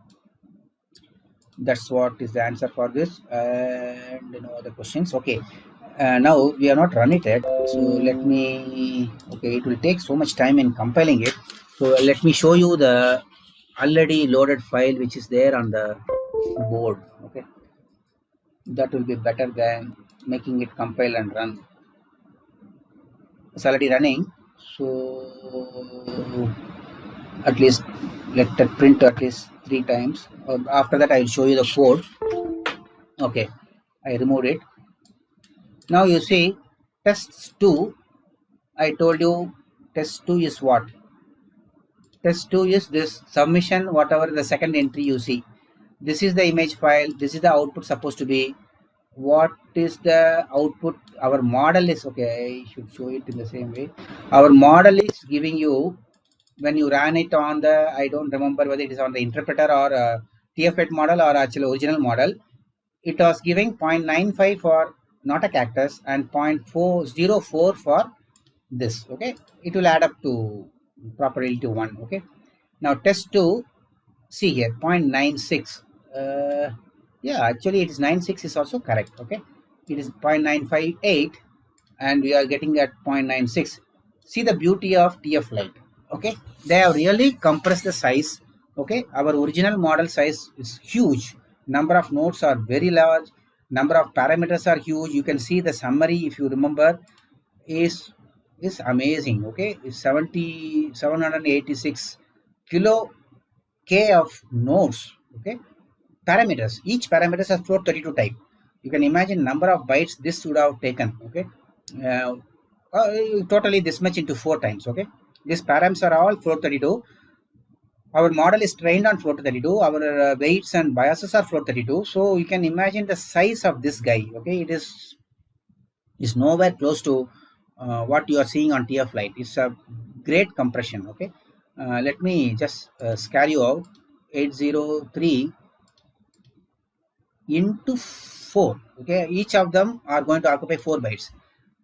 that's what is the answer for this, and no other questions. Okay, now we are not running it, so let me, okay, it will take so much time in compiling it, so let me show you the already loaded file which is there on the board. Okay, that will be better than making it compile and run. It's already running, so at least let that print at least 3 times. After that I will show you the code. Okay, I removed it. Now you see test2. I told you test2 is what? Test2 is this submission, whatever the second entry you see. This is the image file. This is the output supposed to be. What is the output? Our model is, okay, I should show it in the same way. Our model is giving you, when you ran it on the, I don't remember whether it is on the interpreter or TFLite model or actually original model, it was giving 0.95 for not a cactus and 0.404 for this. Okay, it will add up to properly to 1. Okay, now test2, see here 0.96. Yeah, actually it is 96 is also correct. Okay, it is 0.958 and we are getting at 0.96. See the beauty of TFLite. Okay, they have really compressed the size. Okay, our original model size is huge. Number of nodes are very large. Number of parameters are huge. You can see the summary, if you remember, is is amazing. Okay, it's 786 kilo k of nodes. Okay, parameters. Each parameters has float 32 type. You can imagine number of bytes this would have taken. Okay, uh, totally this much into 4 times. Okay, these params are all float 32. Our model is trained on float 32. Our weights and biases are float 32. So you can imagine the size of this guy. Okay, it is nowhere close to what you are seeing on TFLite. It's a great compression. Okay, let me just scare you out. 803 into 4. Okay, each of them are going to occupy 4 bytes.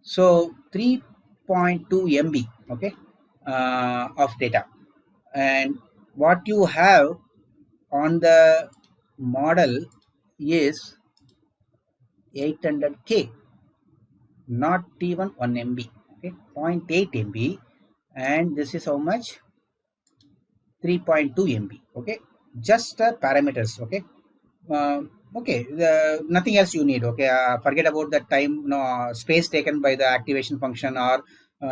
So 3.2 MB. Okay, of data, and what you have on the model is 800K, not even 1 MB. Okay, 0.8 MB, and this is how much? 3.2 MB. Okay, just parameters. Okay, okay, nothing else you need. Okay, forget about the time, no space taken by the activation function, or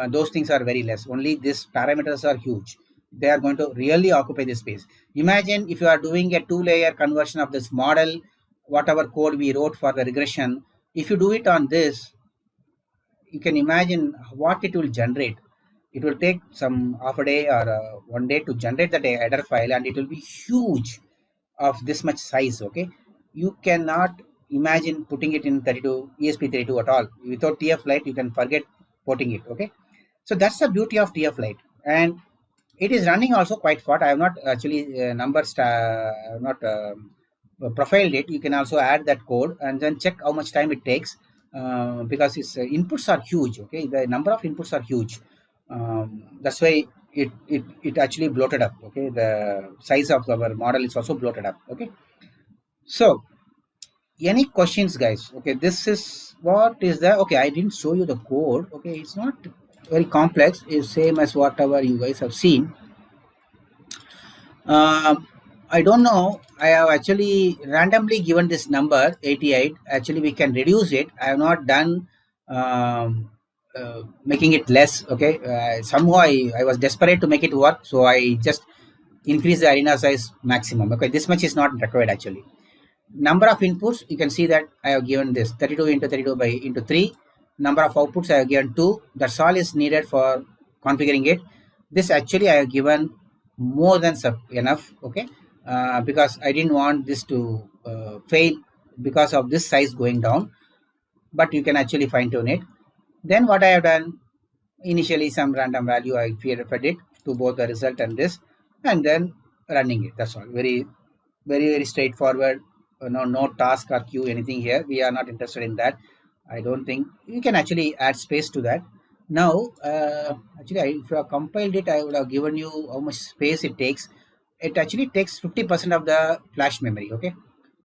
those things are very less. Only these parameters are huge. They are going to really occupy the space. Imagine if you are doing a 2-layer conversion of this model, whatever code we wrote for the regression. If you do it on this, you can imagine what it will generate. It will take some half a day or 1 day to generate that header file, and it will be huge of this much size. Okay, you cannot imagine putting it in 32 ESP32 at all. Without TFLite, you can forget putting it. Okay, so that's the beauty of TFLite, and it is running also quite fast. I have not actually not profiled it. You can also add that code and then check how much time it takes, because its inputs are huge. Okay, the number of inputs are huge. That's why it actually bloated up. Okay, the size of our model is also bloated up. Okay, so any questions, guys? Okay, this is what is the, okay, I didn't show you the code. Okay, it's not very complex. It's same as whatever you guys have seen. I don't know. I have actually randomly given this number 88. Actually, we can reduce it. I have not done making it less. Okay, somehow I was desperate to make it work, so I just increase the arena size maximum. Okay, this much is not required actually. Number of inputs, you can see that I have given this 32 into 32 by into 3. Number of outputs I have given 2. That's all is needed for configuring it. This actually I have given more than enough. Okay, because I didn't want this to fail because of this size going down, but you can actually fine tune it. Then what I have done, initially some random value I fed it to both the result and this, and then running it. That's all. Very, very, very straightforward. No task or queue, anything here. We are not interested in that. I don't think you can actually add space to that. Now, actually, if you have compiled it, I would have given you how much space it takes. It actually takes 50% of the flash memory. Okay,